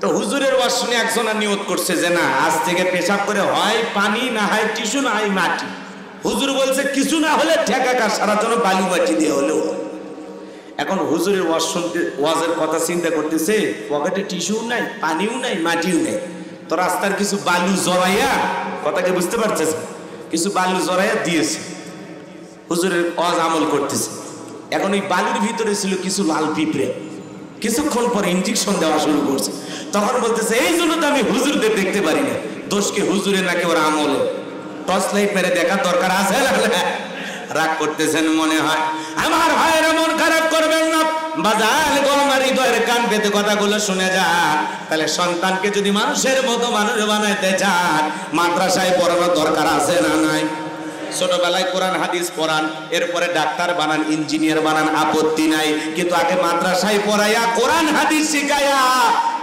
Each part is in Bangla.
তো হুজুরের ওয়াজ শুনে একজন নিয়ত করছে যে না আজ থেকে পেশাব করে হয় পানি না হয় টিস্যু না হয় মাটি। হুজুর বলছে কিছু না হলে ঠেকাকা সারা জন্য বালু মাটি দিয়ে হলেও। এখন হুজুরের ওয়াজ শুনতে ওয়াজের কথা চিন্তা করতেছে, পকেটে টিস্যু নাই, পানিও নাই, মাটিও নেই, তো রাস্তার কিছু বালু জড়াইয়া, কথাকে বুঝতে পারছিস, কিছু বালু জড়াইয়া দিয়েছে, হুজুরের ওয়াজ আমল করতেছে। এখন ওই বালুর ভিতরে ছিল কিছু লাল পিঁপড়ে, কিছুক্ষণ পরে ইঞ্জেকশন দেওয়া শুরু করছে। তখন বলতেছে এই জন্য তো আমি হুজুরদের দেখতে পারি না, দোষকে হুজুরে নাকি ওর আমলে। টর্চ লাইট মেরে দেখার দরকার আছে? রাগ করতেছেন মনে হয়। আমার ভাইয়েরা মন খারাপ করবেন না, বাজার গরমার হৃদয়ের কান পেতে কথাগুলো শুনে যান। তাহলে সন্তানকে যদি মানুষের মতো মানুষ বানাইতে চান, মাদ্রাসায় পড়ানোর দরকার আছে না নাই? ছোটবেলায় কোরআন হাদিস পড়ান, এরপরে ডাক্তার বানান, ইঞ্জিনিয়ার বানান, আপত্তি নাই, কিন্তু আগে মাদ্রাসায় পড়াইয়া কোরআন হাদিস শিখাইয়া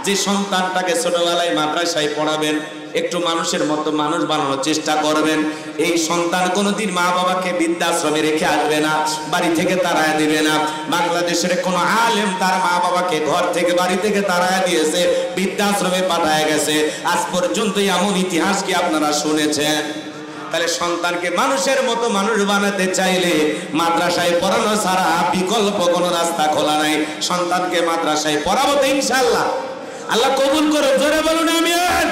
যে সন্তানটাকে ছোটবেলায় মাদ্রাসায় পড়াবেন, একটু মানুষের মতো মানুষ বানানোর চেষ্টা করবেন। এই সন্তান কোনোদিন মা বাবাকে বৃদ্ধাশ্রমে রেখে আসবে না, বাড়ি থেকে তাড়ায় দিবে না। বাংলাদেশের কোনো আলেম তার মা বাবাকে ঘর থেকে বাড়ি থেকে তাড়ায় দিয়েছে, বৃদ্ধাশ্রমে পাঠায় গেছে। আজ পর্যন্ত এমন ইতিহাস কি আপনারা শুনেছেন? তাহলে সন্তানকে মানুষের মতো মানুষ বানাতে চাইলে মাদ্রাসায় পড়ানো ছাড়া বিকল্প কোনো রাস্তা খোলা নাই। সন্তানকে মাদ্রাসায় পড়াবো তো ইনশাআল্লাহ। আল্লাহ কবুল করে, জোরে বলুন আমিন।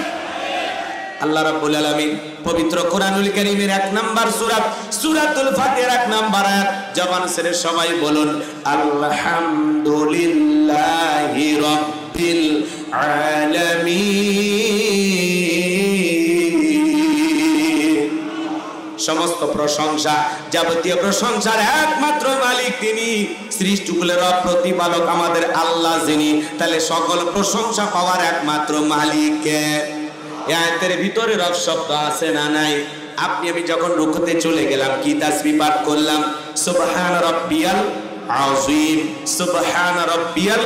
আল্লাহ রাব্বুল আলামিন পবিত্র কোরআনুল কারীমের 1 নাম্বার সূরা সূরাতুল ফাতিহার 1 নাম্বার আয়াত, জবান ছেড়ে সবাই বলুন আলহামদুলিল্লাহি রাব্বিল আলামিন। সমস্ত প্রশংসা, যাবতীয় প্রশংসার একমাত্র মালিক তিনি, সৃষ্টিকুলের প্রতিপালক আমাদের আল্লাহ যিনি। তাহলে সকল প্রশংসা পাওয়ার একমাত্র মালিক কে? আয়াতের ভিতরে রব শব্দ আছে না নাই? আপনি আমি যখন রুকুতে চলে গেলাম কি তাসবিহ পাঠ করলাম? সুবহান রাব্বিয়াল আযীম, সুবহান রাব্বিয়াল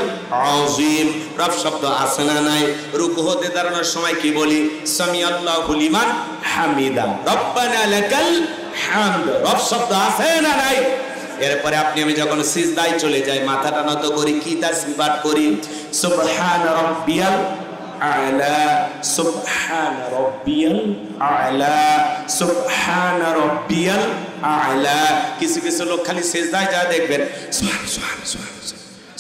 আযীম। রব শব্দ আছে না নাই? রুকু হতে দাঁড়ানোর সময় কি বলি? সামিআল্লাহু লিমান হামিদা, রব্বানা লাকাল হামদ। রব শব্দ আছে না নাই? এরপরে আপনি আমি যখন সিজদায় চলে যাই, মাথাটা নত করি, কি তাসবিহ পাঠ করি? সুবহান রাব্বিয়াল আ'লা, সুবহান রাব্বিয়াল আ'লা, সুবহান রাব্বিয়াল আ'লা। কিছু কিছু লোক খালি সিজদায় যায় দেখবেন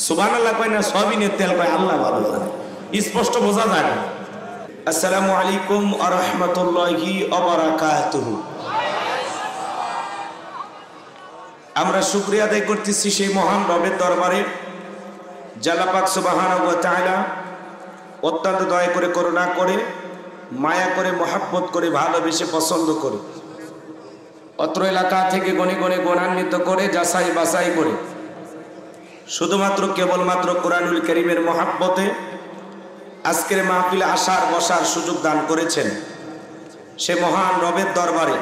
সুবহানাল্লাহ কয় না, সবিনের তেল কয়, আল্লাহ ভালো জানে, স্পষ্ট বোঝা যায় না। আসসালামু আলাইকুম ওয়া রাহমাতুল্লাহি ওয়া বারাকাতুহু। আমরা শুকরিয়া আদায় করতেছি সেই মহান রবের দরবারে, আল্লাহ পাক সুবহানাহু ওয়া তাআলা অত্যন্ত দয়া করে, করুণা করে, মায়া করে, মহাব্বত করে, ভালোবেসে, পছন্দ করে অত্র এলাকা থেকে গণে গণে গণান্বিত করে, যাচাই বাছাই করে শুধুমাত্র কেবলমাত্র কোরআনুল কারীমের মহাব্বতে আজকের মাহফিলে আসার বসার সুযোগ দান করেছেন। সে মহান রবের দরবারে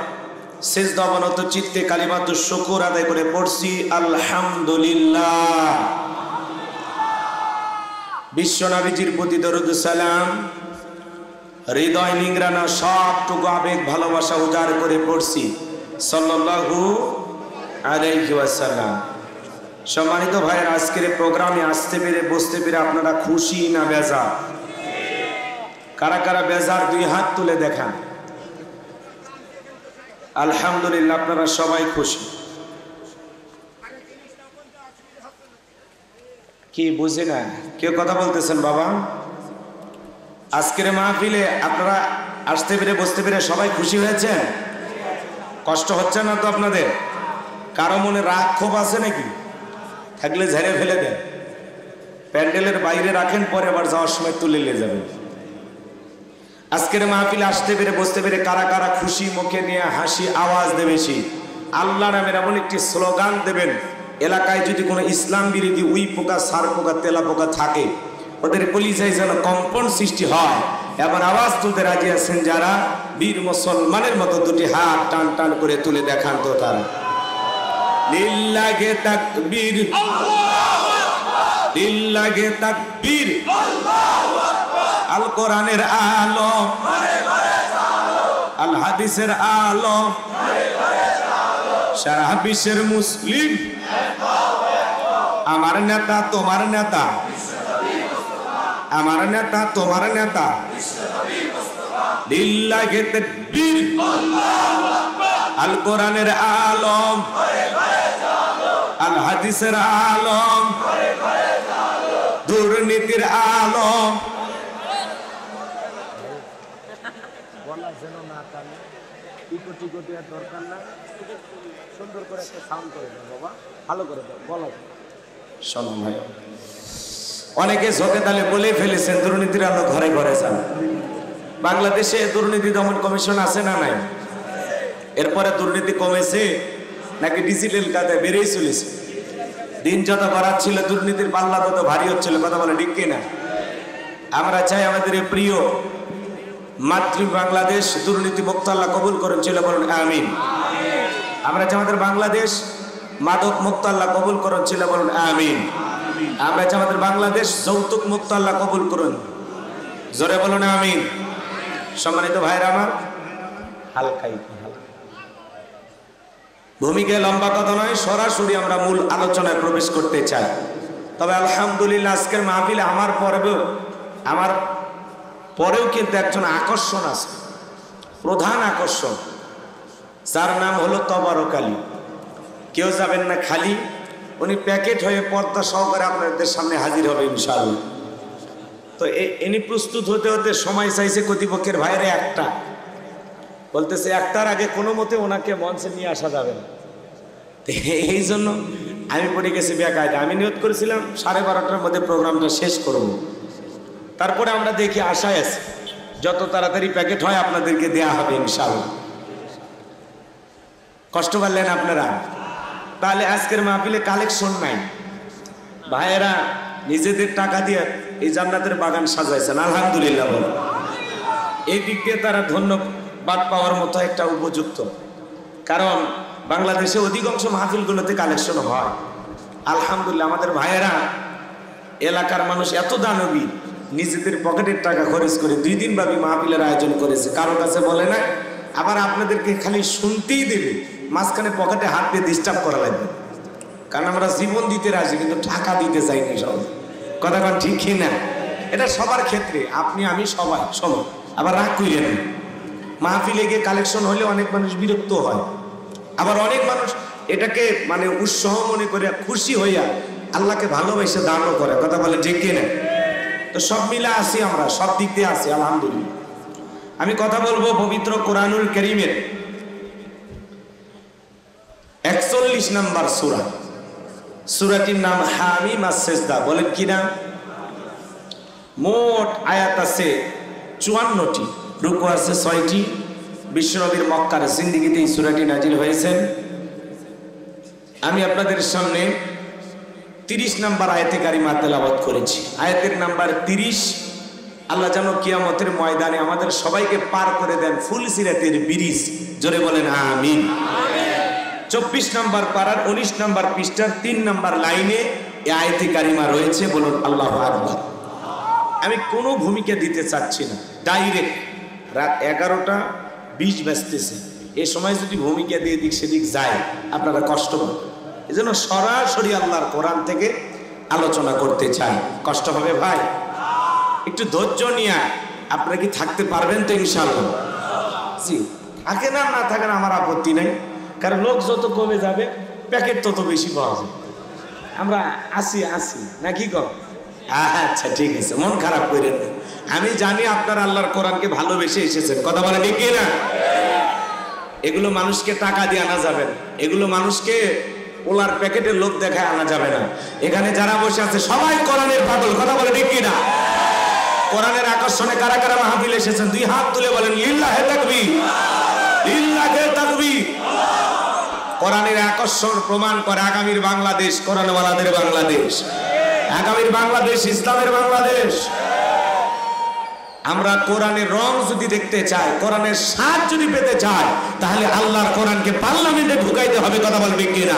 সিজদা অবনত চিত্তে কালিমাতুশ শুকর আদায় করে পড়ছি আলহামদুলিল্লাহ। বিশ্বনবীজির প্রতি দরুদ সালাম, হৃদয় নিংড়ানো সবটুকু আবেগ ভালোবাসা উজাড় করে পড়ছি সাল্লাল্লাহু আলাইহি ওয়াসাল্লাম। সম্মানিত ভাইয়ের, আজকের প্রোগ্রামে আসতে পেরে, বসতে পেরে আপনারা খুশি না বেজার? কারা কারা বেজার দুই হাত তুলে দেখান। আলহামদুলিল্লাহ, আপনারা সবাই খুশি। কি বুঝি না, কেউ কথা বলতেছেন বাবা? আজকের মাহফিলে আপনারা আসতে পেরে, বসতে পেরে সবাই খুশি হয়েছেন? কষ্ট হচ্ছে না তো আপনাদের? কারো মনে রাগ ক্ষোভ আছে নাকি? থাকলে ঝেড়ে ফেলে দেন, প্যান্ডেলের বাইরে রাখেন, পরে আবার যাওয়ার সময় তুলে নিয়ে যাবেন। আজকের মাহফিলে আসতে পেরে, বসতে পেরে কারা কারা খুশি, মুখে নিয়ে হাসি আওয়াজ দেবেছি আল্লাহ নামের এমন একটি স্লোগান দেবেন, এলাকায় যদি কোনো ইসলাম বিরোধী উই পোকা, সার পোকা, তেলা পোকা থাকে, ওদের কলিজায় যেন কম্পন সৃষ্টি হয়। এবার আওয়াজ তুলতে রাজি আছেন যারা? বীর মুসলমানের মতো দুটি হাত টান টান করে তুলে দেখান তো তারা। লিল্লাহে তাকবীর, লিল্লাহে তাকবীর, আল কোরআনের আলো, আল হাদিসের আলো, সারা বিশ্বের মুসলিম আমার নেতা, তোমার নেতা, আমার নেতা তোমার নেতা লিল্লাহি তাকবীর আল কোরআনের আলম আল হাদিসের আলম দুর্নীতির আলম বলার জন্য না কানে টিকো দেওয়ার দরকার না, সুন্দর করে একটা সাউন্ড করে দাও বাবা, ভালো করে দাও বলো। শোনো ভাই, অনেকে ঝোঁকে তালে বলে ফেলেছেন দুর্নীতির আলো ঘরে ঘরে যান। বাংলাদেশে দুর্নীতি দমন কমিশন আছে না নাই? এরপরে দুর্নীতি কমেছে নাকি ডিজিটাল কাজে বেড়েই চলেছে? দিন যত বাড়াচ্ছিল দুর্নীতির পাল্লা তত ভারী হচ্ছিল, কথা বলে ঠিক কিনা? আমরা চাই আমাদের এই প্রিয় মাতৃ বাংলাদেশ দুর্নীতি মুক্ত আল্লাহ কবুল করেন, ছিল বলুন আমিন। আমরা চাই আমাদের বাংলাদেশ মাদক মুক্ত আল্লাহ কবুল করুন, ছিল বলুন আমিন। আমরা চাই আমাদের বাংলাদেশ যৌতুক মুক্ত আল্লাহ কবুল করুন, জোরে বলুন আমিন। সম্মানিত ভাইরা আমার, হালকাই ভূমিকা লম্বা কথা নয়, সরাসরি আমরা মূল আলোচনায় প্রবেশ করতে চাই। তবে আলহামদুলিল্লাহ আজকের মাহফিলে আমার পরেও কিন্তু একজন আকর্ষণ আছে, প্রধান আকর্ষণ, যার নাম হলো তবারক আলী। কেউ যাবেন না খালি, উনি প্যাকেট হয়ে পর্দা সহকারে আপনাদের সামনে হাজির হবে ইনশাআল্লাহ। তো ইনি প্রস্তুত হতে হতে সময় চাইছে কর্তৃপক্ষের ভাইরে একটা, বলতেছে একটার আগে কোনো মতে ওনাকে মঞ্চে নিয়ে আসা যাবে না। এই জন্য আমি পড়ে গেছি বেকায়দা। আমি নিয়ত করেছিলাম 12:30টার মধ্যে প্রোগ্রামটা শেষ করব। তারপরে আমরা দেখি আশায় আছি যত তাড়াতাড়ি প্যাকেট হয় আপনাদেরকে দেয়া হবে ইনশাআল্লাহ। কষ্ট পারলেন আপনারা? তাহলে আজকের মাহফিলে কালেকশন নাই, ভাইয়েরা নিজেদের টাকা দিয়ে এই জান্নাতের বাগান সাজাইছেন, আলহামদুলিল্লাহ। এই দিক দিয়ে তারা ধন্যবাদ পাওয়ার মতো একটা উপযুক্ত, কারণ বাংলাদেশে অধিকাংশ মাহফিলগুলোতে কালেকশন হয় আলহামদুলিল্লাহ। আমাদের ভাইয়েরা, এলাকার মানুষ এত দানবী, নিজেদের পকেটের টাকা খরচ করে 2 দিন ব্যাপী মাহফিলের আয়োজন করেছে, কারো কাছে বলে না। আবার আপনাদেরকে খালি শুনতেই দেবে, মাঝখানে পকেটে হাত দিয়ে ডিস্টার্ব করা লাগবে, কারণ আমরা জীবন দিতে রাজি কিন্তু টাকা দিতে চাইনি সব। কথা কন ঠিক না? এটা সবার ক্ষেত্রে, আপনি আমি সবাই সবাই। আবার রাগ করিলেন, মাহফিলে গিয়ে কালেকশন হলে অনেক মানুষ বিরক্ত হয়, আবার অনেক মানুষ এটাকে মানে উৎসাহ মনে করে খুশি হইয়া আল্লাহকে ভালোবেসে দানও করে, কথা বলে ঠিক কিনা? তো সব মিলে আসি, আমরা সব দিক দিয়ে আসি আলহামদুলিল্লাহ। আমি কথা বলবো পবিত্র কোরআনুল কারীমের 41 নম্বর সূরা, সূরাটির নাম হামিম আস-সিজদা। বলেন কি নাম? মোট আয়াত আছে 54টি, রুকু আছে 6টি। বিশ্বনবীর মক্কার জিন্দেগিতে এই সূরাটি নাজিল হয়েছেন। আমি আপনাদের সামনে 30 নম্বর আয়াতে কারিমা তেলাওয়াত করেছি। আয়াতের নাম্বার 30। আল্লাহ যেন কিয়ামতের ময়দানে আমাদের সবাইকে পার করে দেন ফুলসিরাতের ব্রিজ, জোরে বলেন আমিন। 24 নম্বর পারার 19 নম্বর পৃষ্ঠার 3 নম্বর লাইনে এই আয়াতে কারিমা রয়েছে, বলুন আল্লাহু আকবার। আমি কোনো ভূমিকা দিতে চাচ্ছি না, ডাইরেক্ট রাত 11:20 বাজতেছে, এই সময় যদি ভূমিকা দিয়ে দিক সেদিক যায় আপনারা কষ্ট পাবেন। এই জন্য সরাসরি আল্লাহর কোরআন থেকে আলোচনা করতে চাই। কষ্ট হবে ভাই, একটু ধৈর্য নিয়ে আপনারা কি থাকতে পারবেন তো ইনশাআল্লাহ? জি, থাকে না না থাকে না আমার আপত্তি নেই, কারণ লোক যত কমে যাবে প্যাকেট তত বেশি পাওয়া যাবে। আমরা আসি নাকি কম? আচ্ছা ঠিক আছে, মন খারাপ করেন না। আমি জানি আপনারা আল্লাহর কোরআনকে ভালোবেসে এসেছেন, কথা বলে ঠিক না? এগুলো মানুষকে টাকা দিয়ে আনা যাবে না, এগুলো মানুষকে ওলার প্যাকেটের লোক দেখায় আনা যাবে না। এখানে যারা বসে আছে সবাই কোরআনের পাগল, কথা বলে ঠিক না? কোরআনের আকর্ষণে কারা কারা মাহফিল এসেছেন 2 হাত তুলে বলেন লিল্লাহি তাকবীর, লিল্লাহি তাকবীর। কোরআনের আকর্ষণ প্রমাণ করে আগামীর বাংলাদেশ কোরআনওয়ালাদের বাংলাদেশ, আগামীর বাংলাদেশ ইসলামের বাংলাদেশ। আমরা কোরআনের রং যদি দেখতে চাই, কোরআনের স্বাদ যদি পেতে চাই, তাহলে আল্লাহর কোরআনকে পার্লামেন্টে ঢুকাইতে হবে, কথা বলবে কিনা?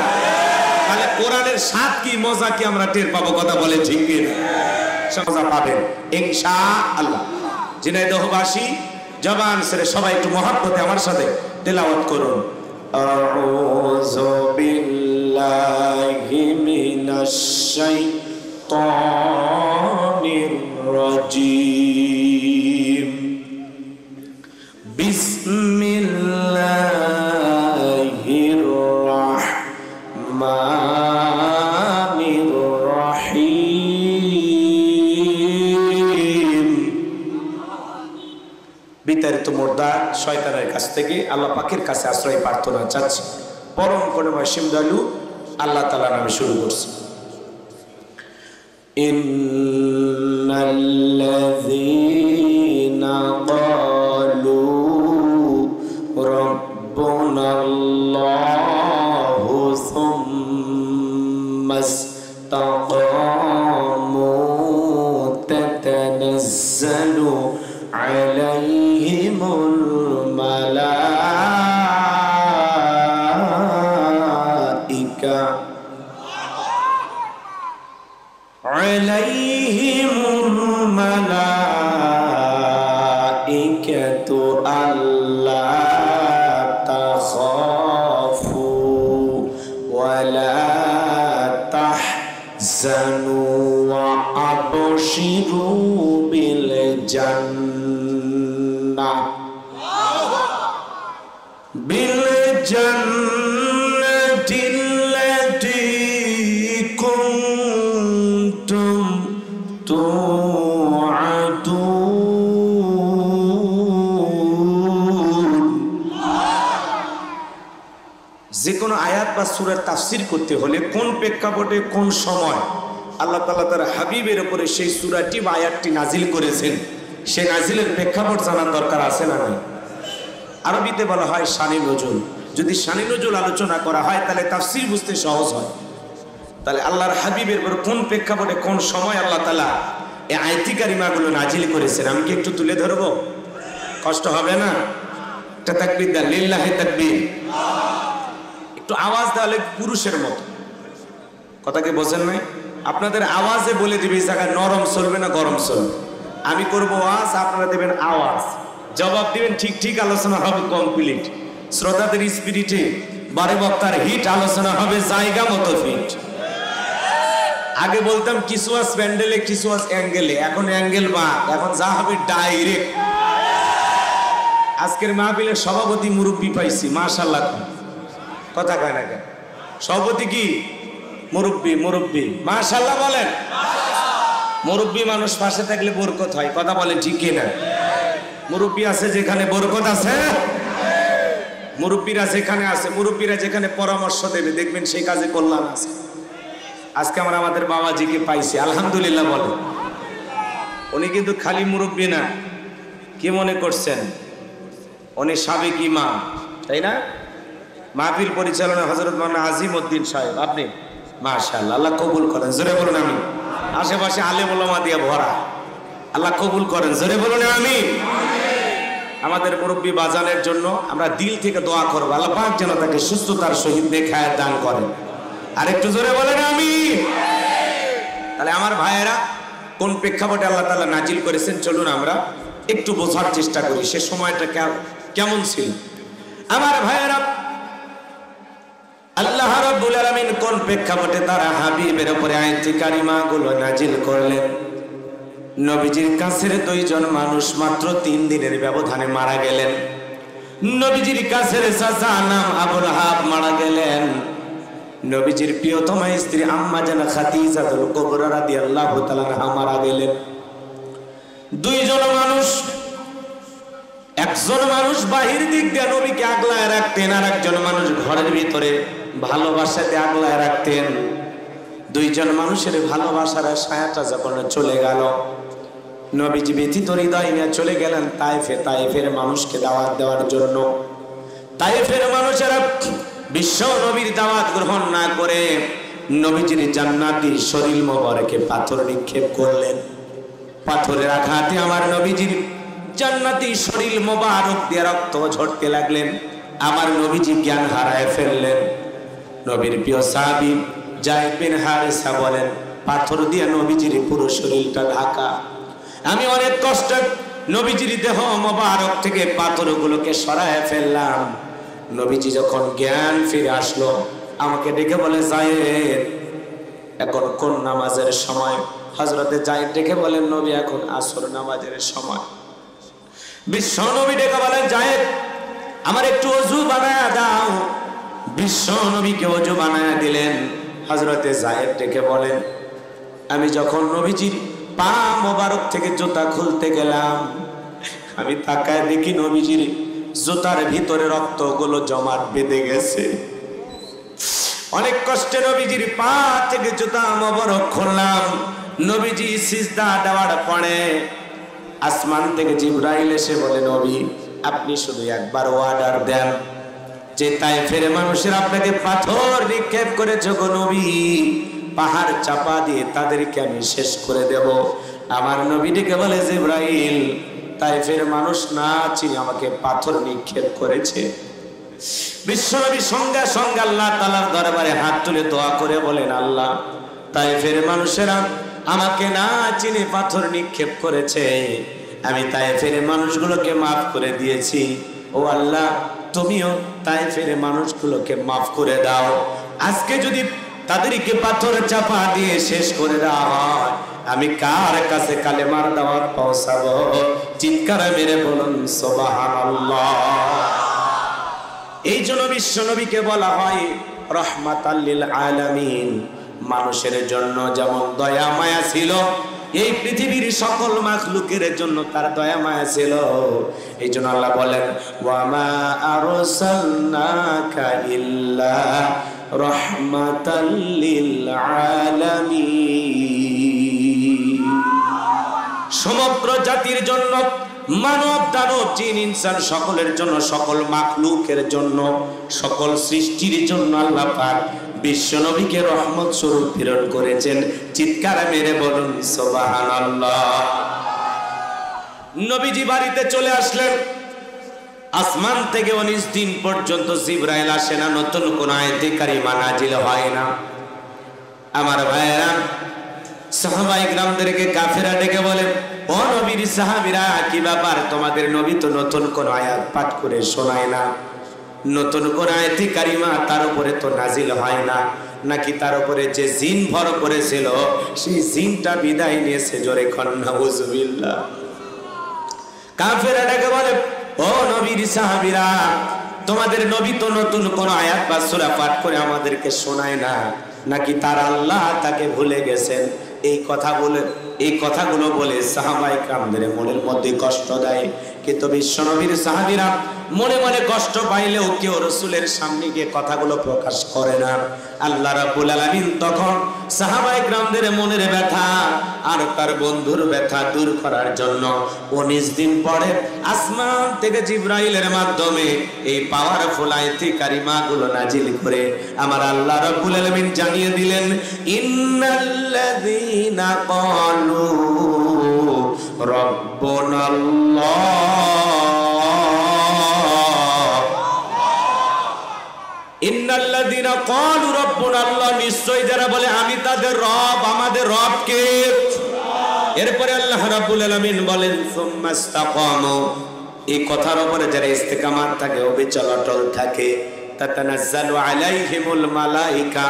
তাহলে কোরআনের স্বাদ কি মজা কি আমরা টের পাবো, কথা বলে ঠিক কিনা? মজা পাবেন ইনশাআল্লাহ। ঝিনাইদহবাসী জবান ছেড়ে সবাই একটু মহব্বতে আমার সাথে তেলাওয়াত করুন। আউযু বিল্লাহি মিনাশ শাইতানির الشيطان الرجيم بسم الله الرحمن الرحيم বিতাড়িত মুর্দা শয়তানের কাছ থেকে আল্লাহ পাকের কাছে আশ্রয় প্রার্থনা চাচ্ছি। পরম করুণাময় অসীম দয়ালু আল্লাহ তাআলার নামে শুরু করছি। ইন্নাল্লাযীনা ক্বালু রাব্বুনাল্লাহু সুম্মা ইসতাকামু তাতানাজ্জালু আলাইহিমুল মালাইকা আলাইহিমুল মালাইকাতু আল্লা তাখাফু ওয়ালা তাহজানু ওয়া আবশিরু বিল জান্নাহ বিল-জান্নাতিল্লাতী কুনতুম তুআদুন। যে কোনো আয়াত বা সূরার তাফসীর করতে হলে কোন প্রেক্ষাপটে কোন সময় আল্লাহ তাআলা তার হাবিবের উপরে সেই সূরাটি বা আয়াতটি নাজিল করেছেন, সেই নাজিলের প্রেক্ষাপট জানার দরকার আছে না নাই? আরবিতে বলা হয় শানে নজুল। যদি শানে নজুল আলোচনা করা হয় তাহলে তাফসীর বুঝতে সহজ হয়। তাহলে আল্লাহর হাবিবের উপর কোন প্রেক্ষাপটে কোন সময় আল্লাহ তাআলা এই আয়াতি কারিমাগুলো নাজিল করেছেন আমি কি একটু তুলে ধরবো? কষ্ট হবে না? একটা তাকবীর দেন, লিল্লাহি তাকবীর। একটু আওয়াজ তাহলে পুরুষের মতো, কথাকে বোঝেন নাই? আপনাদের আওয়াজে বলে দিবে এই জায়গায় নরম চলবে না গরম চলবে। আমি করবো আওয়াজ, আপনারা দেবেন আওয়াজ, জবাব দিবেন ঠিক ঠিক, আলোচনা হবে কমপ্লিট। শ্রোতাদের স্পিরিটে বারে বক্তার হিট, আলোচনা হবে জায়গা মতো ফিট। আগে বলতাম কিছু আস প্যান্ডেলে কিছু আস অ্যাঙ্গেলে, এখন অ্যাঙ্গেল বা এখন যা হবে ডাইরেক্ট। আজকের মাহফিলের সভাপতি মুরব্বী পাইছি, মাশাআল্লাহ। কথা কয় না কেন? সভাপতি কি মুরব্বী? মুরব্বী মাশাআল্লাহ বলেন। মুরব্বী মানুষ পাশে থাকলে বরকত হয়, কথা বলেন ঠিক কিনা? মুরব্বী আছে যেখানে বরকত আছে, মুরব্বীরা যেখানে আছে, মুরব্বীরা যেখানে পরামর্শ দেবে দেখবেন সেই কাজে কল্যাণ আছে। আজকে আমরা আমাদের বাবাজিকে পাইছি, আলহামদুলিল্লাহ বলে। উনি কিন্তু খালি মুরব্বী না, কি মনে করছেন? উনি সাবেক ইমাম, তাই না? মাহফিল পরিচালনা হযরত মাওলানা আজিমউদ্দিন সাহেব। আপনি মাশাআল্লাহ, আল্লাহ কবুল করেন, জোরে বলুন আমিন। আশেপাশে আলেম ওলামা দিয়ে ভরা, আল্লাহ কবুল করেন, জোরে বলুন আমিন। আমাদের মুরব্বী বাজানের জন্য আমরা দিল থেকে দোয়া করব, আল্লাহ পাক যেন তাকে সুস্থতার সহিত নেখায়াত দান করেন। আর একটু জোরে বলেন আমিন। তাহলে আমার ভাইয়েরা কোন প্রেক্ষাপটে আল্লাহ তাআলা নাজিল করেছেন চলুন আমরা একটু বোঝার চেষ্টা করি সে সময়টা কেমন ছিল। আমার ভাইয়েরা, আল্লাহ রাব্বুল আলামিন কোন প্রেক্ষাপটে তারা হাবিবের উপরে আয়াত কারিমাগুলো নাজিল করলেন? নবীজির কাছের দুইজন মানুষ মাত্র 3 দিনের ব্যবধানে মারা গেলেন। নবীজির কাছের চাচা নাম আবুল হাব মারা গেলেন। নবীজির প্রিয়তমা স্ত্রী আম্মা জানা খাদিজাতুল কুবরা রাদিয়াল্লাহু তাআলা আনহা মারা গেলেন। দুইজন মানুষ, একজন মানুষ বাহির দিক দিয়ে নবীকে আগলায় রাখতেন, আর একজন মানুষ ঘরের ভিতরে ভালোবাসাতে আগলায় রাখতেন। দুইজন মানুষের ভালোবাসার ছায়াটা যখন চলে গেল, নবীজি ব্যথিত হৃদয় নিয়ে চলে গেলেন তায়েফে, তায়েফের মানুষকে দাওয়াত দেওয়ার জন্য। তায়েফের মানুষেরা বিশ্ব নবীর দাওয়াত গ্রহণ না করে নবীজির জান্নাতি শরীর মোবারকে পাথর নিক্ষেপ করলেন। পাথরের আঘাতে আমার নবীজির জান্নাতি শরীর মোবারক দিয়ে রক্ত ঝরতে লাগলেন। আমার নবীজি জ্ঞান হারায় ফেললেন। নবীর প্রিয় সাহাবী যায়েদ বিন হারেসা বলেন, পাথর দিয়ে নবীজির পুরো শরীরটা ঢাকা। আমি অনেক কষ্ট নবীজির দেহ মোবারক থেকে পাথরগুলোকে সরায় ফেললাম। নবীজি যখন জ্ঞান ফিরে আসলো আমাকে ডেকে বলে, যায়েদ এখন কোন নামাজের সময়? হযরতে যায়েদ ডেকে বলেন নবী এখন আসর নামাজের সময়। বিশ্ব নবী ডেকে বলেন যায়েদ আমার একটু ওযু বানায়া দাও। বিশ্ব নবীকে ওযু বানায়া দিলেন। হযরতে যায়েদ ডেকে বলেন আমি যখন নবীজির পা মোবারক থেকে জুতা খুলতে গেলাম, আমি তাকায় দেখি নবীজির জুতার ভিতরে রক্তগুলো জমাট বেঁধে গেছে। অনেক কষ্টে নবীজির পা থেকে জুতা মোবারক খুললাম। নবীজি সিজদা দেওয়ার পরে আসমান থেকে জিবরাইল এসে বলে নবী আপনি শুধু একবার অর্ডার দেন যে তায়েফের মানুষের আপনাকে পাথর নিক্ষেপ করেছে গো নবী, পাহাড় চাপা দিয়ে তাদেরকে আমি শেষ করে দেব। আমার নবী ডেকে বলে জিবরাইল তায়েফের মানুষ না চিনি আমাকে পাথর নিক্ষেপ করেছে। বিশ্বনবী সঙ্গে সঙ্গে আল্লাহ তাআলার দরবারে হাত তুলে দোয়া করে বলেন আল্লাহ তায়েফের মানুষেরা আমাকে না চিনে পাথর নিক্ষেপ করেছে, আমি তায়েফের মানুষগুলোকে মাফ করে দিয়েছি। ও আল্লাহ তুমিও তায়েফের মানুষগুলোকে মাফ করে দাও। আজকে যদি তাদেরকে পাথর চাপা দিয়ে শেষ করে দেওয়া হয় আমি কার কাছে কালেমার দাওয়াত পৌঁছাবো? চিৎকার মেরে বলুন সুবহানাল্লাহ। এই জন্য বিশ্ব নবীকে বলা হয় রাহমাতাল লিল আলামিন। মানুষের জন্য যেমন দয়া মায়া ছিল, এই পৃথিবীর সকল মাখলুকের জন্য তার দয়া মায়া ছিল। এই জন্য আল্লাহ বলেন ওয়া মা আরসালনাকা ইল্লা রাহমাতাল লিল আলামিন। সমগ্র জাতির জন্য, মানব দানব জিন ইনসান সকলের জন্য, সকল মাখলুকের জন্য, সকল সৃষ্টির জন্য আল্লাহ পাক বিশ্ব নবীকে রহমত স্বরূপ প্রেরণ করেছেন। চিৎকার মেরে বলুন সুবহানাল্লাহ। নবীজি বাড়িতে চলে আসলেন। আসমান থেকে 19 দিন পর্যন্ত জিবরাইল আসে না, নতুন কোন আয়াতে কারিমা নাজিল হয় না। আমার ভাইয়েরা সাহাবায়ে কিরামদেরকে কাফেররা ডেকে বলে ও নবীর সাহাবীরা কি ব্যাপার তোমাদের নবী তো নতুন কোন আয়াত পাঠ করে শোনায় না, নতুন কোন আয়াতে কারিমা তার উপরে তো নাজিল হয় না, নাকি তার উপরে যে জিন ভর করেছিল সেই জিনটা বিদায় নিয়েছে? জোরে কোন নাউজুবিল্লাহ। কাফেররা ডেকে বলে ও নবীর সাহাবীরা তোমাদের নবী তো নতুন কোন আয়াত বা সূরা পাঠ করে আমাদেরকে শোনায় না, নাকি তার আল্লাহ তাকে ভুলে গেছেন? এই কথাগুলো বলে সাহাবায়ে কিরামদের মনের মধ্যে কষ্ট দেয়। কিন্তু বিশ্বনবীর সাহাবীরা মনে মনে কষ্ট পাইলেও কেউ রাসূলের সামনে গিয়ে কথাগুলো প্রকাশ করে না। আল্লাহ রাব্বুল আলামিন তখন সাহাবায়ে কিরামদের মনের ব্যথা আর তার বন্ধুর ব্যথা দূর করার জন্য 19 দিন পরে আসমান থেকে জিবরাইলের মাধ্যমে এই পাওয়ারফুল আয়াতে কারিমাগুলো নাজিল করে আমার আল্লাহ রাব্বুল আলামিন জানিয়ে দিলেন ইন্নাল্লাযীনা ক্বালু রাব্বুনাল্লাহ ইন্নাল্লাযীনা ক্বালু রাব্বুনাল্লাহ, নিশ্চয় যারা বলে আমি তাদের রব, আমাদের রব কে? এরপরে আল্লাহ রাব্বুল আলামিন বলেন সুম্মাস্তাকামু, এই কথার উপরে যারা ইস্তেকামাত থাকে, অবিচল অটল থাকে, তাতানাজ্জালু আলাইহিমুল মালাইকা,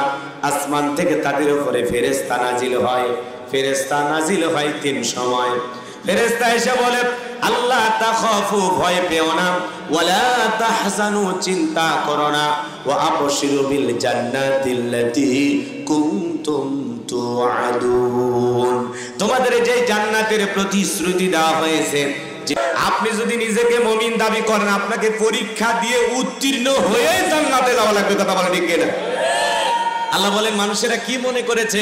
আসমান থেকে তাদের উপরে ফেরেশতা নাজিল হয়। ফেরেশতা নাজিল হয় 3 সময়। ফেরেশতা এসে বলে আল্লাহ তাখাফু, ভয় পেও না, ওয়ালা তাহজানু, চিন্তা করো না, ওয়া আবশিরু বিল জান্নাতিল্লাতী কুনতুম তুআদুন, তোমাদের যে জান্নাতের প্রতিশ্রুতি দেওয়া হয়েছে, যে আপনি যদি নিজেকে মুমিন দাবি করেন আপনাকে পরীক্ষা দিয়ে উত্তীর্ণ হয়ে জান্নাতে যাওয়া লাগবে। কথা বলেন ঠিক কিনা? আল্লাহ বলেন মানুষেরা কি মনে করেছে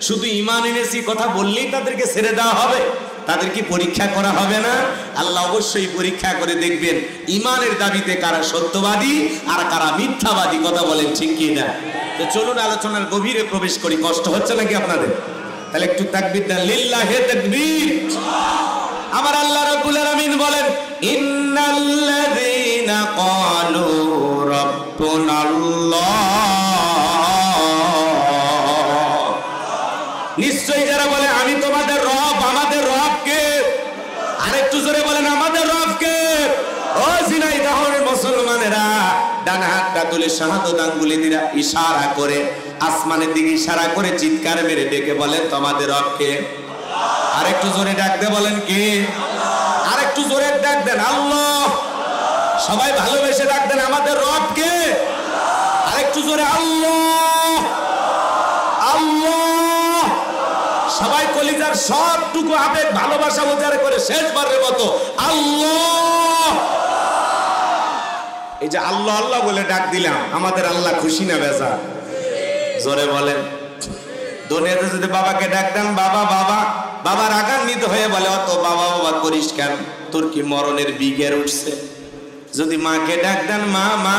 শুধু ঈমান এনেছি কথা বললেই তাদেরকে ছেড়ে দেওয়া হবে? তাদের কি পরীক্ষা করা হবে না? আল্লাহ অবশ্যই পরীক্ষা করে দেখবেন ঈমানের দাবিতে কারা সত্যবাদী আর কারা মিথ্যাবাদী। কথা বলেন ঠিক কি না? তো চলুন আলোচনার গভীরে প্রবেশ করি। কষ্ট হচ্ছে নাকি আপনাদের? তাহলে একটু তাকবীর দেন, লিল্লাহি তাকবীর। আমার আল্লাহ রাব্বুল আলামিন বলেন ইন্নাল্লাযীনা ক্বালু রাব্বুনাল্লাহ, নিশ্চয়ই যারা বলে আমি তোমাদের রব, আমাদের রব কে? আরেকটু জোরে বলেন আমাদের রব কে? ও ঝিনাইদহের মুসলমানেরা ডান হাতটা তুলে শাহাদাত আঙ্গুলি দিয়ে ইশারা করে আসমানের দিকে ইশারা করে চিৎকার মেরে ডেকে বলেন তোমাদের রবকে। আর একটু জোরে ডাক দে বলেন কে? আর একটু জোরে ডাক দেন আল্লাহ। সবাই ভালোবেসে ডাক দেন আমাদের রবকে। আর একটু জোরে আল্লাহ আল্লাহ। সবাই কলিজার সবটুকু আবেগ ভালোবাসা উজাড় করে শেষবারের মতো আল্লাহ। এই যে আল্লাহ আল্লাহ বলে ডাক দিলাম, আমাদের আল্লাহ খুশি না বেজা? জোরে বলেন। দুনিয়াতে যদি বাবাকে ডাক দেন বাবা বাবা, বাবা রাগান্বিত হয়ে বলে অত বাবা বাবা করিস কেন, তোর কি মরণের বিঘের উঠছে? যদি মাকে ডাক দেন মা মা,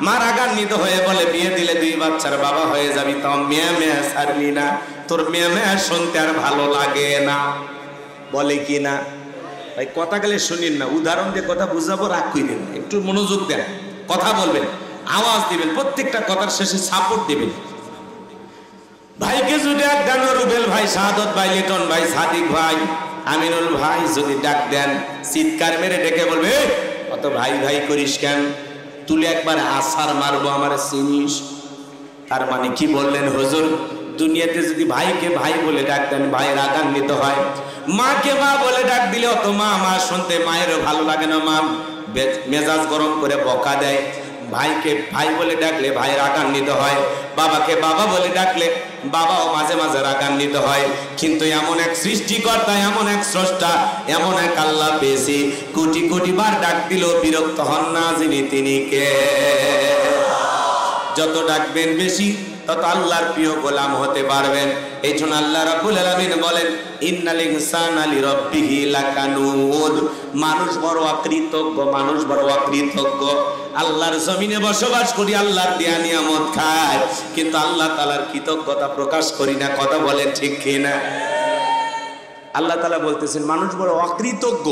মা রাগান্বিত হয়ে বলে বিয়ে দিলে 2 বাচ্চার বাবা হয়ে যাবি, তাও মেয়া মেয়া ছাড়লি না, তোর মেয়া মেয়া শুনতে আর ভালো লাগে না, বলে কি না? ভাই কথা গেলে শুনিন না, উদাহরণ দিয়ে কথা বুঝাবো, রাগ কইবেন, একটু মনোযোগ দেন, কথা বলবেন, আওয়াজ দিবেন, প্রত্যেকটা কথার শেষে সাপোর্ট দিবেন। ভাইকে যদি ডাক দেন রুবেল ভাই, শাহাদত ভাই, লিটন ভাই, সাদিক ভাই, আমিনুল ভাই যদি ডাক দেন, চিৎকার মেরে ডেকে বলবে অত ভাই ভাই করিস কেন, তুলে একবার আছাড় মারবো আমার চিনিস। তার মানে কি বললেন হুজুর? দুনিয়াতে যদি ভাইকে ভাই বলে ডাক দেন ভাই রাগান্বিত হয়, মাকে মা বলে ডাক দিলে অত মা মা শুনতে মায়েরও ভালো লাগে না, মা মেজাজ গরম করে বকা দেয়। ভাইকে ভাই বলে ডাকলে ভাই রাগান্বিত হয়, বাবাকে বাবা বলে ডাকলে বাবাও মাঝে মাঝে রাগান্বিত হয়। কিন্তু এমন এক সৃষ্টিকর্তা, এমন এক স্রষ্টা, এমন এক আল্লাহ পেয়েছি, কোটি কোটি বার ডাক দিলেও বিরক্ত হন না, যিনি তিনি কে? যত ডাকবেন বেশি তত আল্লাহর প্রিয় গোলাম হতে পারবেন। এই জন্য আল্লাহ রাব্বুল আলামিন বলেন ইন্নাল ইনসানা লিরাব্বিহি লাকানুদ। মানুষ বড় অকৃতজ্ঞ, মানুষ বড় অকৃতজ্ঞ। আল্লাহর জমিনে বসবাস করি, আল্লাহর দেয়া নিয়ামত খাই, কিন্তু আল্লাহ তাআলার কৃতজ্ঞতা প্রকাশ করি না। কথা বলেন ঠিক কিনা? আল্লাহ তাআলা বলতেছেন মানুষ বড় অকৃতজ্ঞ।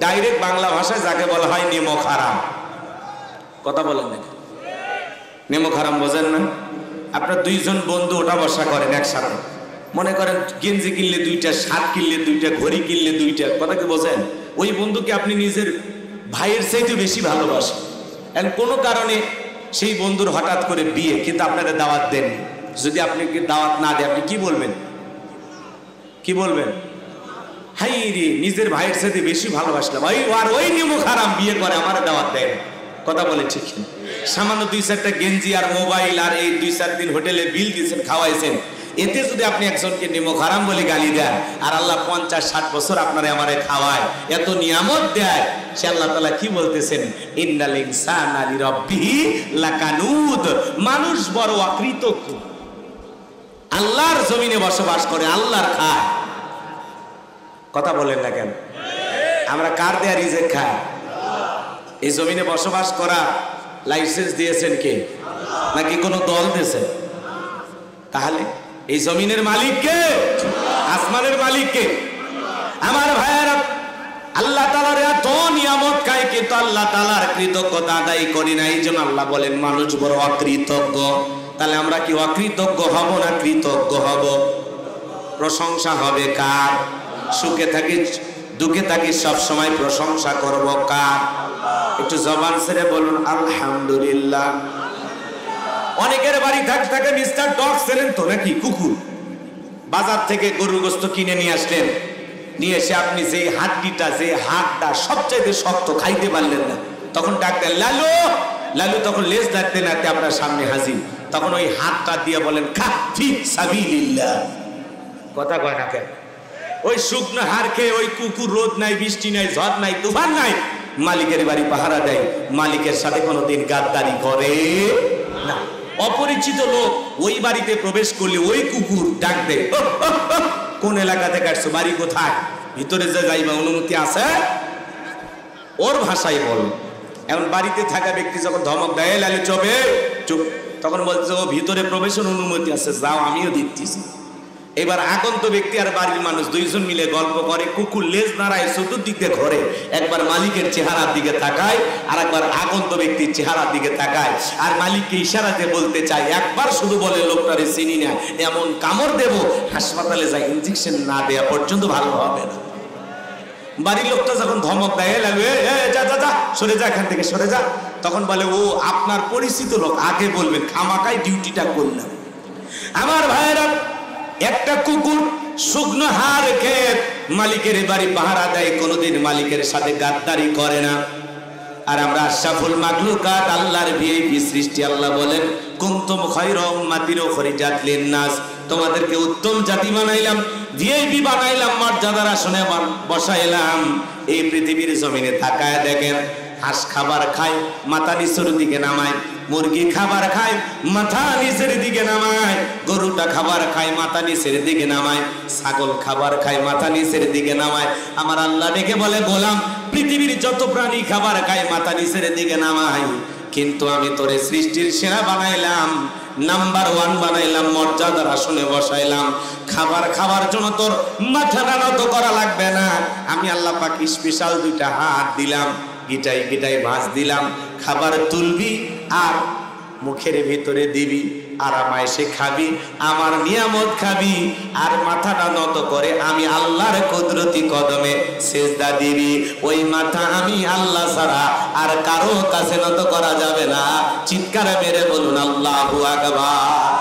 ডাইরেক্ট বাংলা ভাষায় যাকে বলা হয় নিমক হারাম। কথা বলেন নাকি? নিমক হারাম বোঝেন না? আপনার 2 জন বন্ধু ওঠা বসা করেন একসাথে, মনে করেন গেঞ্জি কিনলে 2টা, শার্ট কিনলে 2টা, ঘড়ি কিনলে 2টা, কথা কি বোঝেন? ওই বন্ধুকে আপনি নিজের ভাইয়ের চাইতে বেশি ভালোবাসেন। এখন কোনো কারণে সেই বন্ধুর হঠাৎ করে বিয়ে, কিন্তু আপনাকে দাওয়াত দেননি। যদি আপনাকে দাওয়াত না দেয় আপনি কি বলবেন? কি বলবেন? হাই রে, নিজের ভাইয়ের চাইতে বেশি ভালোবাসলাম, ওই নিমক হারাম বিয়ে করে আমার দাওয়াত দেয়। কথা বলে ঠিক। সামান্য 2-4টা গেঞ্জি আর মোবাইল আর এই 2-4 দিন হোটেলে বিল দিয়েছেন, খাওয়াইছেন, এতে যদি আপনি একজনকে নিমক হারাম বলে গালি দেন, আর আল্লাহ 50-60 বছর আপনারে আমারে খাওয়ায়, এত নিয়ামত দেয়, সে আল্লাহ তাআলা কি বলতেছেন? ইন্নাল ইনসানা লিরাব্বিহি লাকানুদ। মানুষ বড় অকৃতজ্ঞ। আল্লাহর জমিনে বসবাস করে, আল্লাহর খায়। কথা বলেন না কেন? আমরা কার দেয়া রিজিক খাই? এই জমিনে বসবাস করা লাইসেন্স দিয়েছেন কে? নাকি কোনো দল দিয়েছে? তাহলে এই জমিনের মালিক কে? আসমানের মালিক কে? আমার ভাইয়েরা, আল্লাহ তাআলার এত নিয়ামত খাই, কিন্তু আল্লাহ তাআলার কৃতজ্ঞতা আদায় করি না। এই জন্য আল্লাহ বলেন মানুষ বড় অকৃতজ্ঞ। তাহলে আমরা কি অকৃতজ্ঞ হব না কৃতজ্ঞ হব? প্রশংসা হবে কার? সুখে থাকি দুঃখে থাকি সব সময় প্রশংসা করব কার? একটু জবান ছেড়ে বলুন আলহামদুলিল্লাহ। অনেকের বাড়ি থাকে মিস্টার ডগ ছিলেন তো নাকি কুকুর, বাজার থেকে গরুর গোশত কিনে নিয়ে আসলেন, নিয়ে এসে আপনি যে হাড্ডিটা, যে হাড়টা সবচাইতে শক্ত, খাইতে পারলেন না, তখন ডাকতেন লালু লালু, তখন লেজ দাঁড়তে নাতে আপনার সামনে হাজির, তখন ওই হাতটা দিয়ে বলেন খা ফি সাবিলিল্লাহ। কথা কয় না কেন? ওই শুকনো হাড় খেয়ে ওই কুকুর রোদ নাই, বৃষ্টি নাই, ঝড় নাই, তুফান নাই, মালিকের বাড়ি পাহারা দেয়, মালিকের সাথে কোনোদিন গাদ্দারি করে না। অপরিচিত লোক ওই বাড়িতে প্রবেশ করলে ওই কুকুর ডাক দেয়, কোন এলাকা থেকে আসছো, বাড়ি কোথায়, ভিতরে যে যাইবা অনুমতি আছে? ওর ভাষায় বল। এখন বাড়িতে থাকা ব্যক্তি যখন ধমক দেয় লালু চবে চুপ, তখন বলছে ও ভিতরে প্রবেশের অনুমতি আছে, যাও আমিও দিচ্ছি। এবার আগন্ত ব্যক্তি আর বাড়ির মানুষ 2 জন মিলে গল্প করে, কুকুর লেজ নাড়ায় চতুর্দিকে ঘরে, একবার মালিকের চেহারার দিকে তাকায়, আর একবার আগন্ত ব্যক্তির চেহারার দিকে তাকায়, আর মালিককে ইশারাতে বলতে চায়, একবার শুধু বলে লোকটারে চিনি না, এমন কামড় দেব হাসপাতালে যায় ইনজেকশন না দেয়া পর্যন্ত ভালো হবে না। বাড়ির লোকটা যখন ধমক দেয় লাগবে যা যা যা সরে যা, এখান থেকে সরে যা, তখন বলে ও আপনার পরিচিত লোক, আগে বলবেন, খামাকাই ডিউটিটা করলাম। আমার ভাইয়েরা, একটা কুকুর শুকনো হাড় খেয়ে মালিকের বাড়ি পাহারা দেয়, কোনোদিন মালিকের সাথে গাদ্দারি করে না। আর আমরা আশরাফুল মাখলুকাত, আল্লাহর ভিআইপি সৃষ্টি, আল্লাহ বলেন কুনতুম খায়রা উম্মাতিন উখরিজাত লিন-নাস, তোমাদেরকে উত্তম জাতি বানাইলাম, ভিআইপি বানাইলাম, মর্যাদার আসনে বসাইলাম। এই পৃথিবীর জমিনে তাকায় দেখেন, হাঁস খাবার খায় মাথা নিচের দিকে নামায়, মুরগি খাবার খায় মাথা নিচের দিকে নামায়, গরুটা খাবার খায় মাথা নিচের দিকে নামায়, ছাগল খাবার খায় মাথা নিচের দিকে নামায়। আমার আল্লাহ ডেকে বলে, গোলাম পৃথিবীর যত প্রাণী খাবার খায় মাথা নিচের দিকে নামায়, কিন্তু আমি তোরে সৃষ্টির সেরা বানাইলাম, নাম্বার 1 বানাইলাম, মর্যাদার আসনে বসাইলাম। খাবার খাওয়ার জন্য তোর মাথা নত করা লাগবে না। আমি আল্লাহ পাক স্পেশাল 2টা হাত দিলাম, গিটাই গিটাই ভাঁজ দিলাম, খাবার তুলবি আর মুখের ভিতরে দিবি, আরামায়েশে খাবি, আমার নিয়ামত খাবি, আর মাথাটা নত করে আমি আল্লাহর কুদরতি কদমে সিজদা দিবি। ওই মাথা আমি আল্লাহ ছাড়া আর কারো কাছে নত করা যাবে না। চিৎকার মেরে বলুন আল্লাহু আকবার।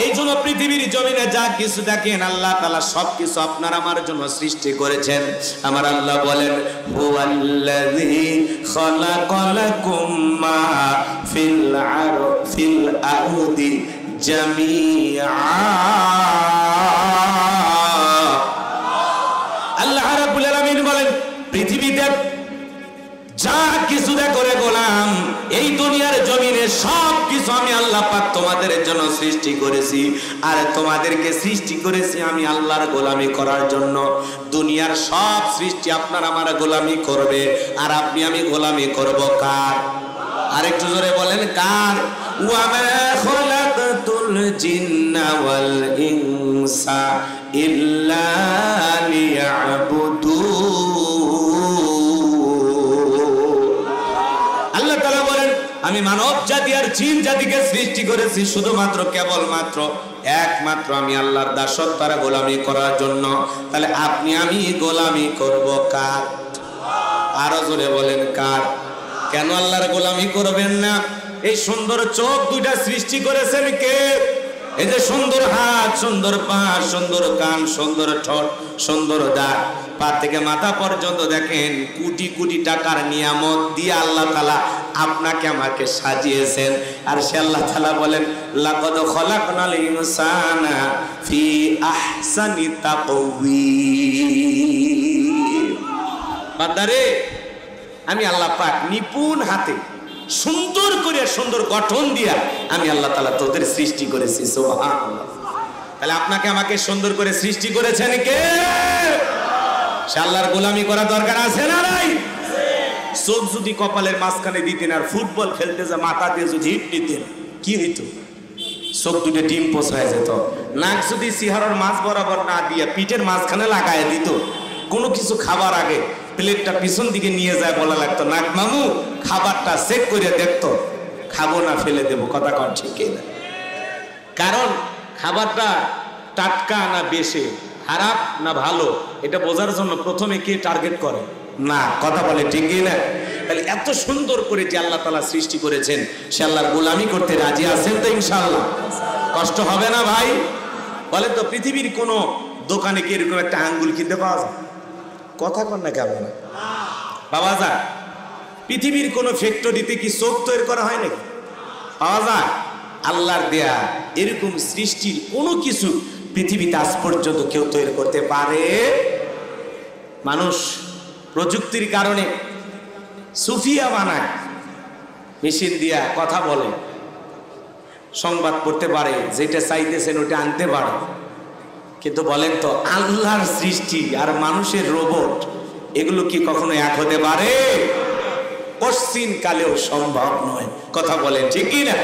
এই জন্য পৃথিবীর জমিনে যা কিছু দেখেন, আল্লাহ তাআলা সবকিছু আপনার আমার জন্য সৃষ্টি করেছেন। আমার আল্লাহ বলেন, হুয়াল্লাযী খালাকালাকুম মা ফিল আরদি জামিআ। আল্লাহ রাব্বুল আলামিন বলেন, পৃথিবীতে যা কিছু দেখো রে গোলাম, এই দুনিয়ার জমিনে সব কিছু আমি আল্লাহ পাক তোমাদের জন্য সৃষ্টি করেছি। আর তোমাদেরকে সৃষ্টি করেছি আমি আল্লাহর গোলামি করার জন্য। দুনিয়ার সব সৃষ্টি আপনার আমার গোলামি করবে, আর আপনি আমি গোলামি করব কার? আরেকটু জোরে বলেন, কার? ওয়া মা খালাকাতুল জিন্না ওয়াল ইনসা ইল্লা লিয়াবুদুন। আমি মানব জাতি আর জিন জাতিকে সৃষ্টি করেছি শুধুমাত্র কেবলমাত্র একমাত্র আমি আল্লাহর দাসত্ব আর গোলামি করার জন্য। তাহলে আপনি আমি গোলামি করব কার? আরো জোরে বলেন, কার? কেন আল্লাহর গোলামি করবেন না? এই সুন্দর চোখ 2টা সৃষ্টি করেছেন কে? এই যে সুন্দর হাত, সুন্দর পা, সুন্দর কান, সুন্দর ঠোঁট, সুন্দর দাঁত, পা থেকে মাথা পর্যন্ত দেখেন কোটি কোটি টাকার নিয়ামত দিয়ে আল্লাহ তাআলা আপনাকে আমাকে সাজিয়েছেন। আর সে আল্লাহ তাআলা বলেন, লাকাদ খালাকনাল ইনসানা ফি আহসানি তাকওয়িম। বান্দারে, আমি আল্লাহ পাক নিপুণ হাতে সুন্দর করে সুন্দর গঠন দিয়া আমি আল্লাহ তাআলা তোদের সৃষ্টি করেছি। সুবহানাল্লাহ। তাহলে আপনাকে আমাকে সুন্দর করে সৃষ্টি করেছেন কে? সে আল্লাহর গোলামি করা দরকার আছে না নাই? চোখ যদি কপালের মাঝখানে দিতেন আর ফুটবল খেলতে যা মাথা দিয়ে যদি হিট নিতেন, কি হইতো? চোখ 2টা ডিম পোষ হয়ে যেত। নাক যদি সিহারার মাছ বরাবর না দিয়ে পিঠের মাঝখানে লাগায় দিত, কোনো কিছু খাবার আগে প্লেটটা পিছন দিকে নিয়ে যায়, বলা লাগতো, নাক মামু খাবারটা চেক করে দেখতো, খাবো না ফেলে দেবো। কথা কর ঠিক না? কারণ খাবারটা টাটকা না বেশে, খারাপ না ভালো, এটা বোঝার জন্য প্রথমে কে টার্গেট করে? না। কথা বলে ঠিক না? তাহলে এত সুন্দর করে যে আল্লাহ তাআলা সৃষ্টি করেছেন, সে আল্লাহর গোলামি করতে রাজি আছেন তো ইনশাআল্লাহ? কষ্ট হবে না ভাই? বলেন তো, পৃথিবীর কোন দোকানে কি এরকম একটা আঙ্গুল কিনতে পাওয়া যায়? কথা কর না কেমন বাবা যা? পৃথিবীর কোন ফ্যাক্টরিতে কি চোখ তৈরি করা হয় নাকি? পাওয়া যায়? আল্লাহর দেয়া এরকম সৃষ্টির কোনো কিছু পৃথিবীতে আজ পর্যন্ত কেউ তৈরি করতে পারে? মানুষ প্রযুক্তির কারণে সুফিয়া বানায়, মেশিন দিয়া কথা বলে, সংবাদ পড়তে পারে, যেটা চাইতেছেন ওটা আনতে পারে। কিন্তু বলেন তো, আল্লাহর সৃষ্টি আর মানুষের রোবট এগুলো কি কখনো এক হতে পারে? পশ্চিম কালেও সম্ভব নয়। কথা বলেন ঠিক কি না?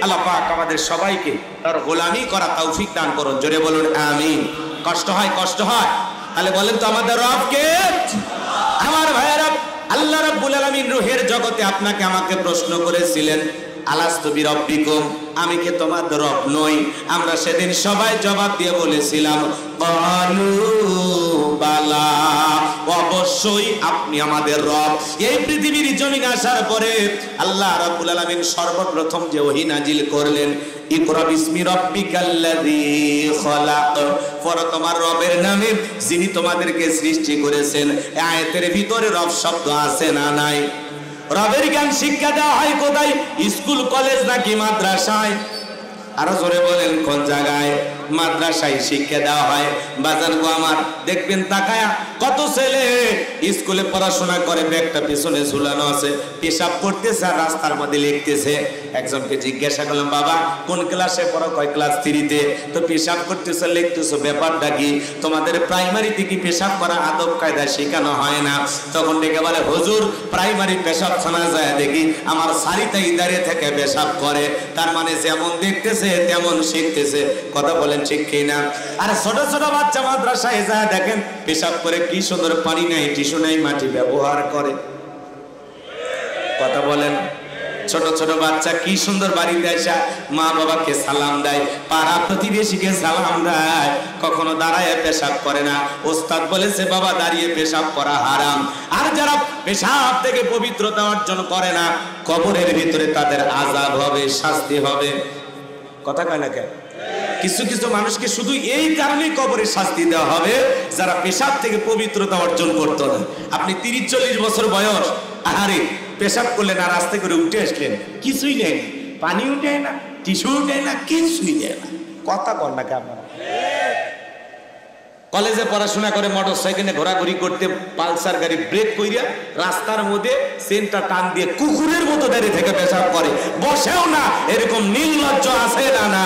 আল্লাহ পাক আমাদের সবাইকে তার গোলামি করা তৌফিক দান করুন। জোরে বলুন আমিন। কষ্ট হয়, কষ্ট হয়। তাহলে বলেন তো, আমাদের রব কে? আমার ভাইয়েরা, আল্লাহ রাব্বুল আলামিন রূহের জগতে আপনাকে আমাকে প্রশ্ন করেছিলেন, আলাস্তু বিরব্বিকুম, আমি কি তোমাদের রব নই? আমরা সেদিন সবাই জবাব দিয়ে বলেছিলাম ক্বালু বালা, অবশ্যই আপনি আমাদের রব। এই পৃথিবীর জমিনে আসার পরে আল্লাহ রাব্বুল আলামিন সর্বপ্রথম যে ওহী নাজিল করলেন, ইকরা বিসমি রাব্বিকাল্লাযী খলাক, পড়ো তোমার রবের নামে যিনি তোমাদেরকে সৃষ্টি করেছেন। এই আয়াতের ভিতরে রব শব্দ আছে না নাই? রবের জ্ঞান শিক্ষা দেওয়া হয় কোথায়? স্কুল, কলেজ নাকি মাদ্রাসায়? আরো জোরে বলেন কোন জায়গায়? মাদ্রাসায় শিক্ষা দেওয়া হয়। বাজান গো আমার, দেখবেন তাকায়া কত ছেলে স্কুলে পড়াশোনা করে, ব্যাগটা পিছনে ঝুলানো আছে, পেশাব করতেছে আর রাস্তার মধ্যে লিখতেছে। একজনকে জিজ্ঞাসা করলাম, বাবা কোন ক্লাসে পড়ো? কয় ক্লাস 3-তে। তো পেশাব করতেছে, লিখতেছো, ব্যাপারটা কি? তোমাদের প্রাইমারিতে কি পেশাব করা আদব কায়দা শেখানো হয় না? তখন ডেকে বলে, হুজুর প্রাইমারি পেশাবখানা যায় দেখি আমার সারিতাই দাঁড়িয়ে থেকে পেশাব করে। তার মানে যেমন দেখতেছে তেমন শিখতেছে। কথা বলেন ঠিক কি না? আর ছোট ছোট বাচ্চা মাদ্রাসায় যায় দেখেন পেশাব করে, কি সুন্দর, পানি নাই, টিস্যু নাই, মাটি ব্যবহার করে। কথা বলেন। ছোট ছোট বাচ্চা কি সুন্দর বাড়িতে আসা মা বাবাকে সালাম দেয়, পাড়া প্রতিবেশীকে সালাম দেয়, কখনো দাঁড়ায় পেশাব করে না। ওস্তাদ বলেছে বাবা দাঁড়িয়ে পেশাব করা হারাম। আর যারা পেশাব থেকে পবিত্রতা অর্জন করে না, কবরের ভিতরে তাদের আযাব হবে, শাস্তি হবে। কথা কয় না কেন? কিছু কিছু মানুষকে শুধু এই কারণেই কবরে শাস্তি দেওয়া হবে যারা পেশাব থেকে পবিত্রতা অর্জন করতো না। আপনি 30-40 বছর বয়স, আরে পেশাব করলেন আর আস্তে করে উঠে আসলেন, কিছুই নেই, পানি উঠে না, টিস্যু উঠে না, কিছুই নেই না। কথা কর না কেন? কলেজে পড়াশোনা করে মোটর সাইকেলে ঘোরাঘুরি করতে, পালসার গাড়ি ব্রেক কইরা রাস্তার মধ্যে সেন্টার টান দিয়ে কুকুরের মতো দাঁড়িয়ে থেকে পেশাব করে, বসেও না। এরকম নির্লজ্জ আছে না? না।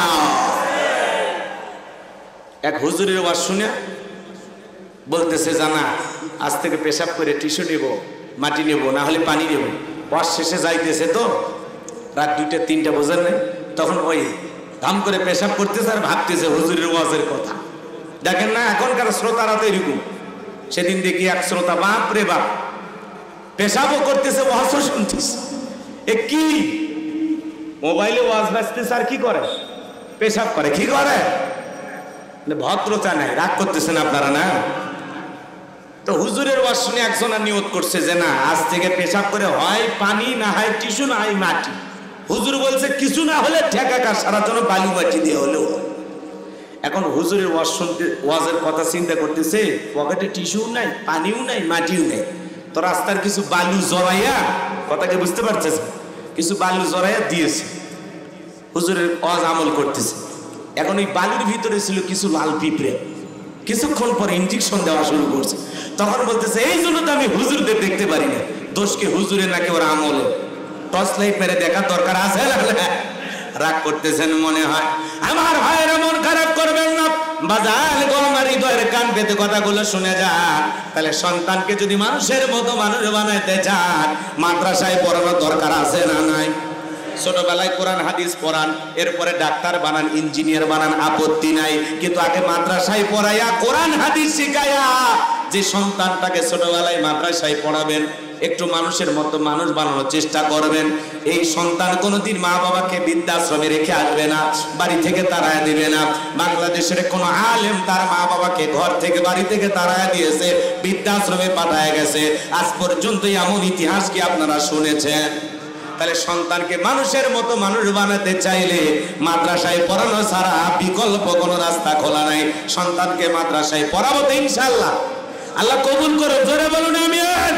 এক হুজুরের ওয়াজ শুনে বলতেছে, জানা আজ থেকে পেশাব করে টিস্যু নেব, মাটি নেব, না হলে পানি নেব। ওয়াজ শেষে যাইতেছে তো রাত 2টা-3টা, বোঝেন নাই? তখন ওই ধাম করে পেশাব করতেছে আর ভাবতেছে হুজুরের ওয়াজের কথা। দেখেন না এখনকার শ্রোতারা তো এরকম। সেদিন দেখি এক শ্রোতা, বাপ রে বাপ, পেশাবও করতেছে, ওয়াজও শুনতেছে। এ কি? মোবাইলে ওয়াজ বাজতেছে আর কি করে? পেশাব করে। কি করে? ভদ্রতা নাই। রাগ করতেছেন আপনারা না? তো হুজুরের ওয়াজ শুনে একজন নিয়ত করছে যে না আজ থেকে পেশাব করে হয় পানি, না হয় টিস্যু, না হয় মাটি। হুজুর বলছে কিছু না হলে ঠেকাকা সারা জন্য বালু মাটি দিয়ে হলেও। এখন হুজুরের ওয়াজ শুনতে, ওয়াজের কথা চিন্তা করতেছে, পকেটে টিস্যু নাই, পানিও নাই, মাটিও নেই। তো রাস্তার কিছু বালু জড়াইয়া, কথাকে বুঝতে পারতেছে, কিছু বালু জড়াইয়া দিয়েছে। হুজুরের ওয়াজ আমল করতেছে। এখন ওই বালুর ভিতরে ছিল কিছু লাল পিঁপড়ে। কিছুক্ষণ পরে ইনজেকশন দেওয়া শুরু করছে। তখন বলতেছে এই জন্য তো আমি হুজুরদের দেখতে পারি না। দোষকে হুজুরে নাকি ওর আমলে? টর্চ লাইট মেরে দেখার দরকার আছে? রাগ করতেছেন মনে হয়। আমার ভাইয়েরা মন খারাপ করবেন না, বাজার গরমার হৃদয়ের কান পেতে কথাগুলো শুনে যান। তাহলে সন্তানকে যদি মানুষের মতো মানুষ বানাইতে চান, মাদ্রাসায় পড়ানোর দরকার আছে না নাই? ছোটবেলায় কোরআন হাদিস পড়ান, এরপরে ডাক্তার বানান, ইঞ্জিনিয়ার বানান, আপত্তি নাই। কিন্তু আগে মাদ্রাসায় পড়াইয়া কোরআন হাদিস শিখাইয়া যে সন্তানটাকে ছোটবেলায় মাদ্রাসায় পড়াবেন, একটু মানুষের মতো মানুষ বানানোর চেষ্টা করবেন। এই সন্তান কোনোদিন মা বাবাকে বৃদ্ধাশ্রমে রেখে আসবে না, বাড়ি থেকে তাড়ায় দিবে না। বাংলাদেশের কোনো আলেম তার মা বাবাকে ঘর থেকে, বাড়ি থেকে তাড়ায় দিয়েছে, বৃদ্ধাশ্রমে পাঠায় গেছে। আজ পর্যন্ত এমন ইতিহাস কি আপনারা শুনেছেন? তাহলে সন্তানকে মানুষের মতো মানুষ বানাতে চাইলে মাদ্রাসায় পড়ানো ছাড়া বিকল্প কোনো রাস্তা খোলা নাই। সন্তানকে মাদ্রাসায় পড়াবো তো ইনশাআল্লাহ। আল্লাহ কবুল করে, জোরে বলুন আমিন।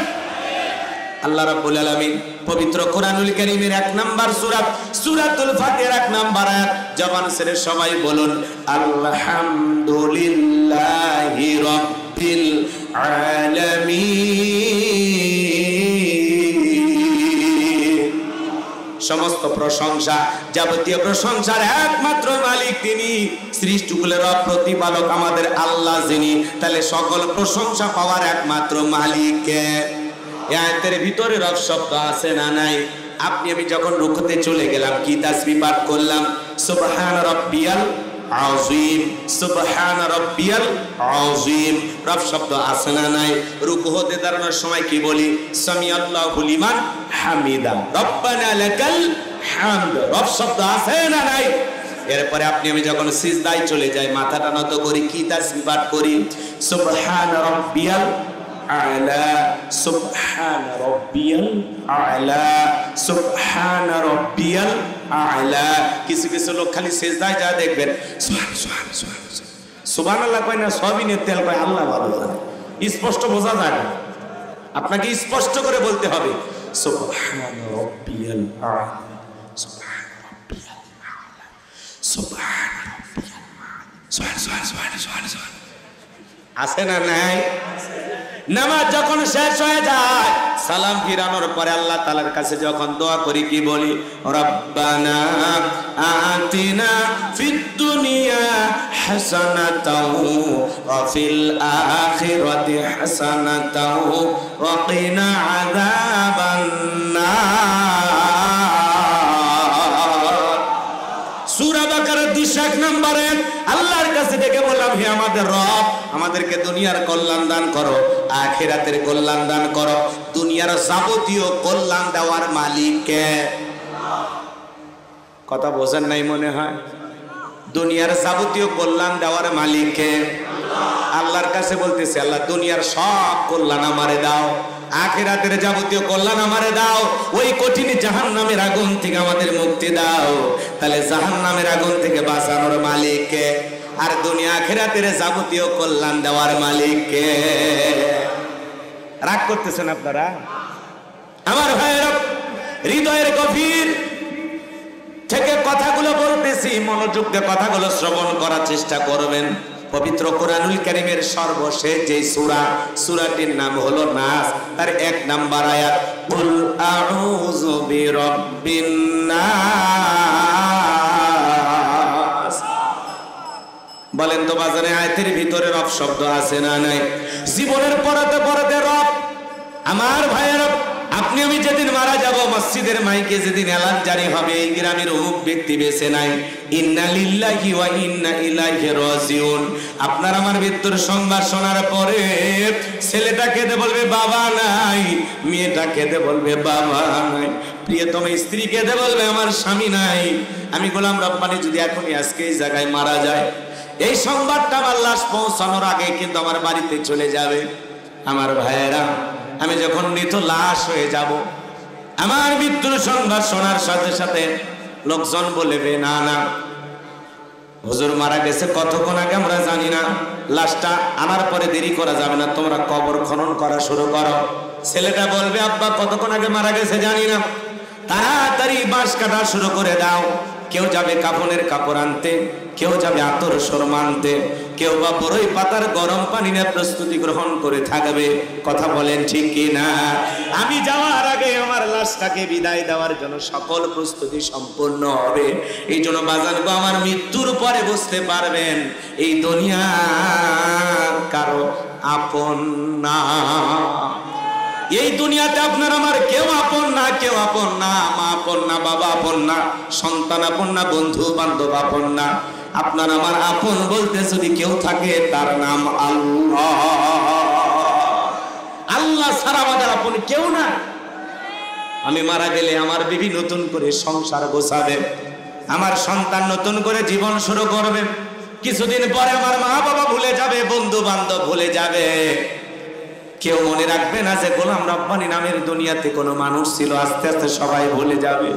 আল্লাহ রাব্বুল আলামিন পবিত্র কোরআনুল কারীমের 1 নাম্বার সূরা সূরাতুল ফাতিহার 1 নাম্বার আয়াত, জবান ছেড়ে সবাই বলুন আলহামদুলিল্লাহি রাব্বিল আলামিন। সমস্ত প্রশংসা, যাবতীয় প্রশংসার একমাত্র মালিক তিনি, সৃষ্টিকুলের রব, প্রতিপালক আমাদের আল্লাহ যিনি। তাহলে সকল প্রশংসা পাওয়ার একমাত্র মালিক কে? এই আয়াতের ভিতরে রব শব্দ আছে না নাই? আপনি আমি যখন রুকুতে চলে গেলাম, কি তাসবিহ পাঠ করলাম? সুবহান রাব্বিয়াল আযীম, সুবহান রাব্বিয়াল আযীম। রব শব্দ আছে না নাই? রুকু হতে দাঁড়ানোর সময় কি বলি? সামিআল্লাহু লিমান হামিদা, রব্বানা লাকাল হামদ, রব শব্দ আছে না নাই? এরপরে আপনি আমি যখন সিজদায় চলে যাই, মাথাটা নত করি, কি তাসবিহ পাঠ করি? সুবহান রাব্বিয়াল আ'লা, সুবহান রাব্বিয়াল আ'লা, সুবহান রাব্বিয়াল আ'লা। কিছু কিছু লোক খালি সিজদায় যা দেখবেন সুবহানাল্লাহ কয় না, সবিনের তেল কয়, আল্লাহ ভালো জানে, স্পষ্ট বোঝা যায় না। আপনাকে স্পষ্ট করে বলতে হবে সুবহান রাব্বিয়াল আ'লা, সুবহান রাব্বিয়াল আ'লা, সুবহান রাব্বিয়াল আ'লা, সুবহান। আছে না নাই? নামাজ যখন শেষ হয়ে যায়, সালাম ফিরানোর পরে আল্লাহ তাআলার কাছে যখন দোয়া করি, কি বলি? রব্বানা আতিনা ফিদ দুনিয়া হাসানাতাও ওয়া ফিল আখিরাতি হাসানাতাও ওয়া কিনা আযাবান নার। সূরা বাকারার 201 নম্বরে আল্লাহর কাছে ডেকে বললাম, হে আমাদের রব, আমাদেরকে দুনিয়ার কল্যাণ দান করো, আখিরাতের কল্যাণ দান করো। দুনিয়ার যাবতীয় কল্যাণ দেওয়ার মালিক কে? কথা বোঝেন নাই মনে হয়? দুনিয়ার যাবতীয় কল্যাণ দেওয়ার মালিক কে? আল্লাহর কাছে বলতেছে, আল্লাহ দুনিয়ার সব কল্যাণ আমারে দাও, আখিরাতের যাবতীয় কল্যাণ আমারে দাও, ওই কঠিন জাহান্নামের আগুন থেকে আমাদের মুক্তি দাও। তাহলে জাহান্নামের আগুন থেকে বাঁচানোর মালিক কে? আর দুনিয়া আখিরাতের যাবতীয় কল্যাণ দেওয়ার মালিক কে? রাগ করতেছেন আপনারা? আমার ভাইয়েরা, হৃদয়ের গভীর থেকে কথাগুলো বলতেছি, মনোযোগ দিয়ে কথাগুলো শ্রবণ করার চেষ্টা করবেন। পবিত্র কোরআনুল কারীমের সর্বশেষ যে সূরাটির নাম হলো নাস, তার 1 নাম্বার আয়াত, কুল আউযু বিরাব্বিন নাস। বলেন তো বাজারে আয়াতের ভিতরে রব শব্দ আছে না নাই? জীবনের পরতে পরতে রব। আমার ভাইয়েরা, আপনি আমি যেদিন মারা যাব, মসজিদের মাইকে যেদিন এলান জারি হবে, এই গ্রামের অমুক ব্যক্তি বেঁচে নাই, ইন্না লিল্লাহি ওয়া ইন্না ইলাইহি রাজিউন। আপনার আমার মৃত্যুর সংবাদ শোনার পরে ছেলেটা কেঁদে বলবে বাবা নাই, মেয়েটা কেঁদে বলবে বাবা নাই, প্রিয়তম স্ত্রী কেঁদে বলবে আমার স্বামী নাই। আমি গোলাম রব্বানী যদি এখনই আজকে এই জায়গায় মারা যায়, এই সংবাদটা আমার লাশ পৌঁছানোর আগে কিন্তু আমার বাড়িতে চলে যাবে। আমার ভাইয়েরা, আমি যখন মৃত লাশ হয়ে যাব, আমার মৃত্যুর সংবাদ শোনার সাথে সাথে লোকজন বলবে না না, হুজুর মারা গেছে কতক্ষণ আগে আমরা জানি না, লাশটা আনার পরে দেরি করা যাবে না, তোমরা কবর খনন করা শুরু করো। ছেলেটা বলবে আব্বা কতক্ষণ আগে মারা গেছে জানি না, তাড়াতাড়ি বাঁশ কাটা শুরু করে দাও। কেউ যাবে কাফনের কাপড় আনতে, কেউ যাবে আতর সরমা আনতে, কেউ বা বড়ই পাতার গরম পানি নিয়ে প্রস্তুতি গ্রহণ করে থাকবে। কথা বলেন ঠিক কি না? আমি যাওয়ার আগে আমার লাশটাকে বিদায় দেওয়ার জন্য সকল প্রস্তুতি সম্পূর্ণ হবে। এই জন্য বাজানগো, আমার মৃত্যুর পরে বুঝতে পারবেন এই দুনিয়া কারো আপন না। এই দুনিয়াতে আপনার আমার কেউ আপন না, কেউ আপন না, মা আপন না, বাবা আপন না, সন্তান আপন না, বন্ধু বান্ধব আপন না। আপনার আমার আপন বলতে যদি কেউ থাকে, তার নাম আল্লাহ। আল্লাহ ছাড়া আমাদের আপন কেউ না। আমি মারা গেলে আমার বিবি নতুন করে সংসার গোছাবে, আমার সন্তান নতুন করে জীবন শুরু করবে। কিছুদিন পরে আমার মা বাবা ভুলে যাবে, বন্ধু বান্ধব ভুলে যাবে। কেউ মনে রাখবে না যে গোলাম রব্বানী নামের দুনিয়াতে কোনো মানুষ ছিল। আস্তে আস্তে সবাই ভুলে যাবে।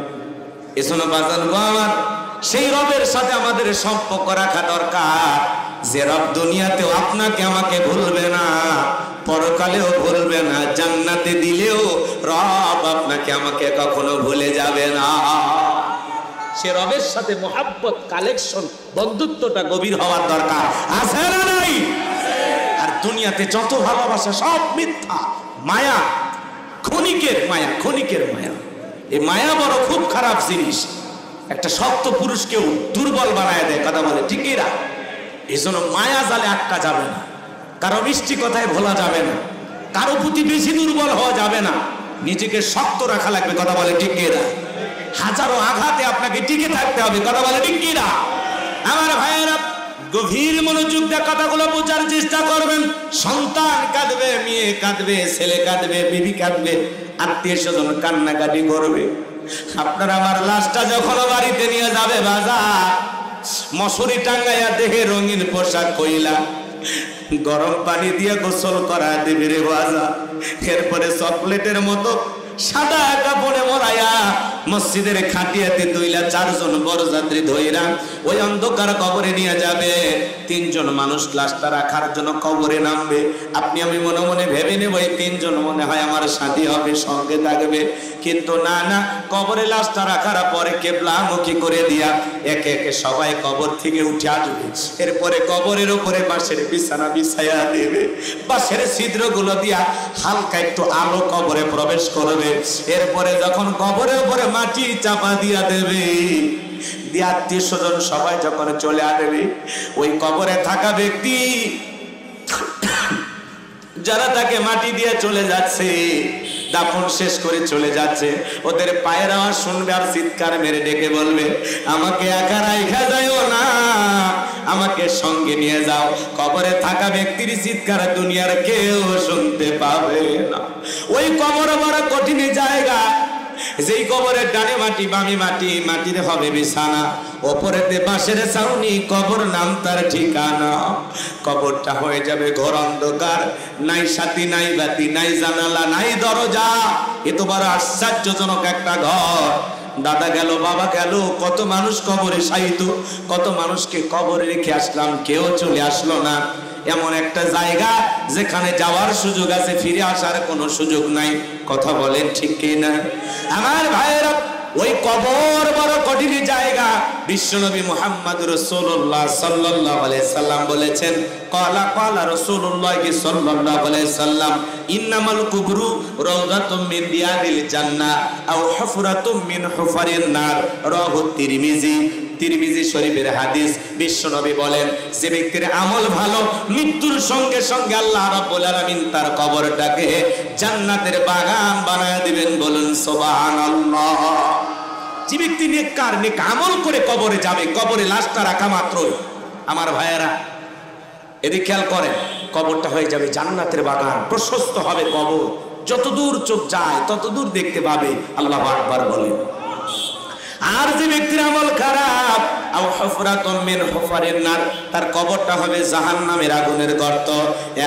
এজন্য বাজানগো আমার, সেই রবের সাথে আমাদের সম্পর্ক রাখা দরকার, যে রব দুনিয়াতেও আপনাকে আমাকে ভুলবে না, পরকালেও ভুলবে না, জান্নাতে দিলেও রব আপনাকে আমাকে কখনো ভুলে যাবে না। সে রবের সাথে মোহাব্বত, কালেকশন, বন্ধুত্বটা গভীর হওয়ার দরকার। আছে না নাই? আর দুনিয়াতে যত ভালোবাসা সব মিথ্যা, মায়া, ক্ষণিকের মায়া, ক্ষণিকের মায়া। এই মায়া বড় খুব খারাপ জিনিস। একটা শক্ত পুরুষকেও দুর্বল বানায় দেয়। কথা বলে ঠিক এরা। এই জন্য মায়া জালে আটকা যাবে না, কারো মিষ্টি কথায় ভোলা যাবে না, কারো প্রতি বেশি দুর্বল হওয়া যাবে না, নিজেকে শক্ত রাখা লাগবে। কথা বলে ঠিক এরা। হাজারো আঘাতে আপনাকে টিকে থাকতে হবে। কথা বলে ঠিক এরা। আমার ভাইয়েরা, গভীর মনোযোগ দিয়ে কথাগুলো বোঝার চেষ্টা করবেন। সন্তান কাঁদবে, মেয়ে কাঁদবে, ছেলে কাঁদবে, বিবি কাঁদবে, আত্মীয় স্বজন কান্নাকাটি করবে। আপনার আমার লাশটা যখন বাড়িতে নিয়ে যাবে বাজার, মশুরি টাঙ্গাইয়া দেহে রঙিন পোশাক কইলা, গরম পানি দিয়ে গোসল করা দেবে রে বাজার। এরপরে চকলেটের মতো সাদা কাপড়ে মোড়াইয়া মসজিদের খাটিয়াতে দুইলা চারজন বরযাত্রী ধইরা ওই অন্ধকার কবরে নিয়ে যাবে। তিনজন মানুষ লাশটা রাখার জন্য কবরে নামবে। আপনি আমি মনে মনে ভেবে নেব এই তিনজন মনে হয় আমার সাথী হবে, সঙ্গে থাকবে। কিন্তু না না, কবরে লাশটা রাখার পরে কেবলামুখী করে দিয়া একে একে সবাই কবর থেকে উঠে আসবে। এরপরে কবরের উপরে বাঁশের বিছানা বিছাইয়া দেবে, বাঁশের ছিদ্রগুলো দিয়া হালকা একটু আলো কবরে প্রবেশ করবে। এরপরে যখন কবরের উপরে মাটি চাপা দিয়া দেবে, দিয়ে আত্মীয় স্বজন সবাই যখন চলে আসবে, ওই কবরে থাকা ব্যক্তি যারা তাকে মাটি দিয়ে চলে যাচ্ছে, দাফন শেষ করে চলে যাচ্ছে, ওদের পায়ের আওয়াজ শুনবে আর চিৎকার মেরে ডেকে বলবে, আমাকে একা রাইখা যাইও না, আমাকে সঙ্গে নিয়ে যাও। কবরে থাকা ব্যক্তির চিৎকার দুনিয়ার কেউ শুনতে পাবে না। ওই কবর বড় কঠিন জায়গা, যেই কবরের ডানে মাটি বামে মাটি, মাটির হবে বিছানা, ওপরেতে বাঁশের ছাউনি, কবর নাম তার ঠিকানা। কবরটা হয়ে যাবে ঘোর অন্ধকার, নাই সাথী নাই বাতি নাই জানালা নাই দরজা। এ তো বড় আশ্চর্যজনক একটা ঘর। দাদা গেল, বাবা গেল, কত মানুষ কবরে শায়িত, কত মানুষকে কবরে রেখে আসলাম, কেউ চলে আসলো না। এমন একটা জায়গা যেখানে যাওয়ার সুযোগ আছে, ফিরে আসার কোনো সুযোগ নাই। কথা বলেন ঠিক কি না আমার ভাইয়েরা? ওই কবর বড় কঠিন জায়গা। বিশ্বনবী মুহাম্মদ রাসূলুল্লাহ সাল্লাল্লাহু আলাইহি সাল্লাম বলেছেন, ক্বালা ক্বালা রাসূলুল্লাহ সাল্লাল্লাহু আলাইহি সাল্লাম, ইন্নামাল কুবরু রাওযাতুম মিন রিয়াদিল জান্নাহ আও হুফরাতুম মিন হুফারিন নার। রাহু তিরমিজি, তিরমিজি শরীফের হাদিস। বিশ্বনবী বলেন, যে ব্যক্তির আমল ভালো, মৃত্যুর সঙ্গে সঙ্গে আল্লাহ রাব্বুল আলামিন তার কবরটাকে জান্নাতের বাগান বানায় দিবেন। বলুন সুবহানাল্লাহ। যে ব্যক্তি নেককার, নেক আমল করে কবরে যাবে, কবরে লাশটা রাখা মাত্রই আমার ভাইয়েরা এদিকে খেয়াল করেন, কবরটা হয়ে যাবে জান্নাতের বাগান, প্রশস্ত হবে কবর, যতদূর চোখ যায় ততদূর দেখতে পাবে। আল্লাহু আকবার বলেন। আর যে ব্যক্তির আমল খারাপ, আও হুফরাতুম মিন হুফারিন নার, তার কবরটা হবে জাহান্নামের আগুনের গর্ত।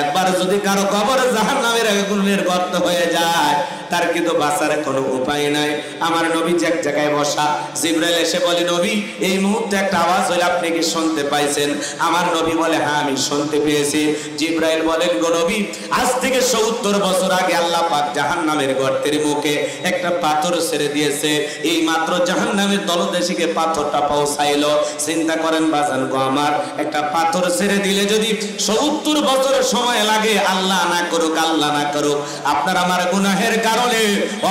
একবার যদি কারো কবর জাহান্নামের আগুনের গর্ত হয়ে যায়, তার কিন্তু বাঁচার কোনো উপায় নাই। আমার নবী এক জায়গায় বসা, জিবরাইল এসে বলে, নবী এই মুহূর্তে একটা আওয়াজ হলো, আপনি কি শুনতে পাইছেন? আমার নবী বলে, হ্যাঁ আমি শুনতে পেয়েছি। জিবরাইল বলেন, গো নবী, আজ থেকে ৭০ বছর আগে আল্লাহ পাক জাহান্নামের গর্তের মুখে একটা পাথর ছেড়ে দিয়েছে। এই মাত্র জাহান্নামের তলদেশে পাথরটা পৌঁছাইলো। চিন্তা করেন বাজান গো আমার, একটা পাথর ছেড়ে দিলে যদি ৭০ বছরের সময় লাগে, আল্লাহ না করুক, আল্লাহ না করুক, আপনার আমার গুনাহের কারণে,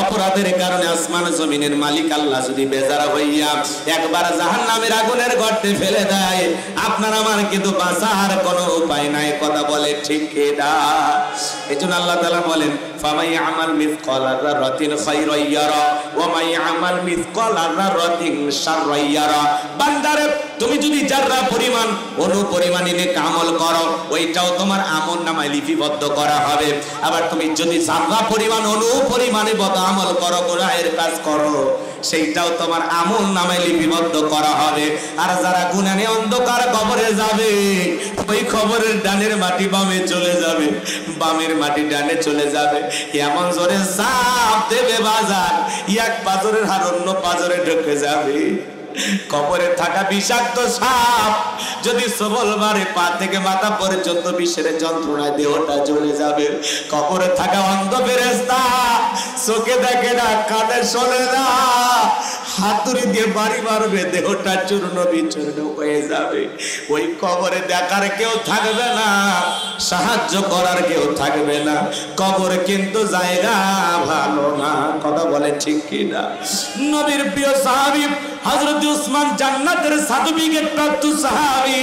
অপরাধের কারণে আসমান জমিনের মালিক আল্লাহ যদি বেজারা হইয়া একবার জাহান্নামের আগুনের গর্তে ফেলে দেয়, আপনার আমার কিন্তু বাঁচার কোনো উপায় নাই। কথা বলে ঠিক কিনা? এজন্য আল্লাহ তাআলা বলেন, ফামাই আমাল মিসকালা যাররাতিন খায়রান ইয়ারা ওয়া মাই আমাল মিসকালা যাররাতিন শাররান ইয়ারা। বান্দারে, তুমি যদি যারা পরিমাণ অনুপরিমাণে নেক আমল করো, ওইটাও তোমার আমলনামায় লিপিবদ্ধ করা হবে। আবার তুমি যদি যারা পরিমাণ অনুপরিমাণে বদ আমল করো, গুনাহের কাজ করো, সেইটাও তোমার আমলনামায় লিপিবদ্ধ করা হবে। আর যারা গুনাহ নিয়ে অন্ধকার কবরে যাবে, ওই কবরের ডানের মাটি বামে চলে যাবে, বামের মাটি ডানে চলে যাবে। এমন জোরে চাপ দেবে বাজার, এক পাজরের হার অন্য পাজরে ঢুকে যাবে। কবরে থাকা বিষাক্ত সাপ যদি সবল বারে পা থেকে মাথা পর্যন্ত বিষের যন্ত্রণায় দেহটা জ্বলে যাবে। কবরে থাকা অন্ধ ফেরেশতা চোখে দেখে না, কানে শোনে না, হাতুড়ি দিয়ে বাড়ি মারবে, দেহটা চূর্ণ বিচূর্ণ হয়ে যাবে। ওই কবরে দেখার কেউ থাকবে না, সাহায্য করার কেউ থাকবে না। কবর কিন্তু জায়গা ভালো না। কথা বলে ঠিক কিনা? নবীর প্রিয় সাহাবী হযরত উসমান জান্নাতের সার্টিফিকেট প্রাপ্ত সাহাবী,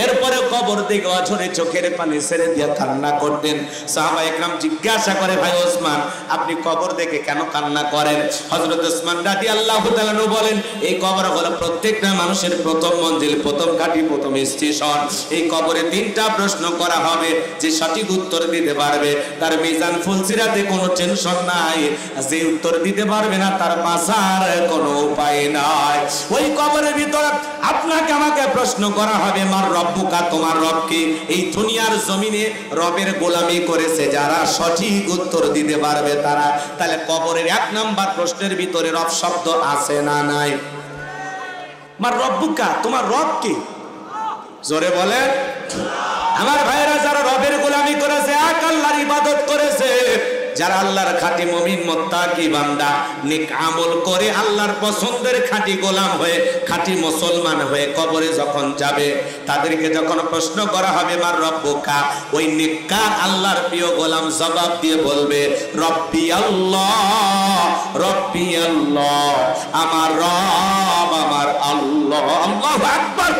এরপরে কবর থেকে অঝরে চোখের পানি ছেড়ে দিয়ে কান্না করতেন। সাহাবায়ে কেরাম জিজ্ঞাসা করে, ভাই ওসমান, আপনি কবর দেখে কেন কান্না করেন? হযরত উসমান রাদিয়াল্লাহু তাআলা বলেন, এই কবর হলো প্রত্যেকটা মানুষের প্রথম মঞ্জিল, প্রথম ঘাঁটি, প্রথম স্টেশন। এই কবরে 3টা প্রশ্ন করা হবে, যে সঠিক উত্তর দিতে পারবে তার মিজান ফুলসিরাতে কোনো টেনশন নাই, যে উত্তর দিতে পারবে না, তার বাঁচার কোনো উপায় নাই। ওই কবরের ভিতরে আপনাকে আমাকে প্রশ্ন করা হবে, মার রব্বুকা, তোমার রব কি? এই দুনিয়ার জমিনে রবের গোলামি করেছে যারা, সঠিক উত্তর দিতে পারবে তারা। তাহলে কবরের 1 নাম্বার প্রশ্নের ভিতরে রব শব্দ আছে না নাই? মার রব্বুকা, তোমার রব কি? জোরে বলেন। আমার ভাইরা, যারা রবের গোলামি করেছে, এক আল্লাহর ইবাদত করেছে, যারা আল্লাহর খাঁটি মুমিন মুত্তাকি বান্দা, নেক আমল করে আল্লাহর পছন্দের খাঁটি গোলাম হয়ে, খাঁটি মুসলমান হয়ে কবরে যখন যাবে, তাদেরকে যখন প্রশ্ন করা হবে মার রব্বুকা, ওই নেককার আল্লাহর প্রিয় গোলাম জবাব দিয়ে বলবে রব্বি আল্লাহ, রব্বি আল্লাহ, আমার রব আমার আল্লাহ। আল্লাহু আকবার।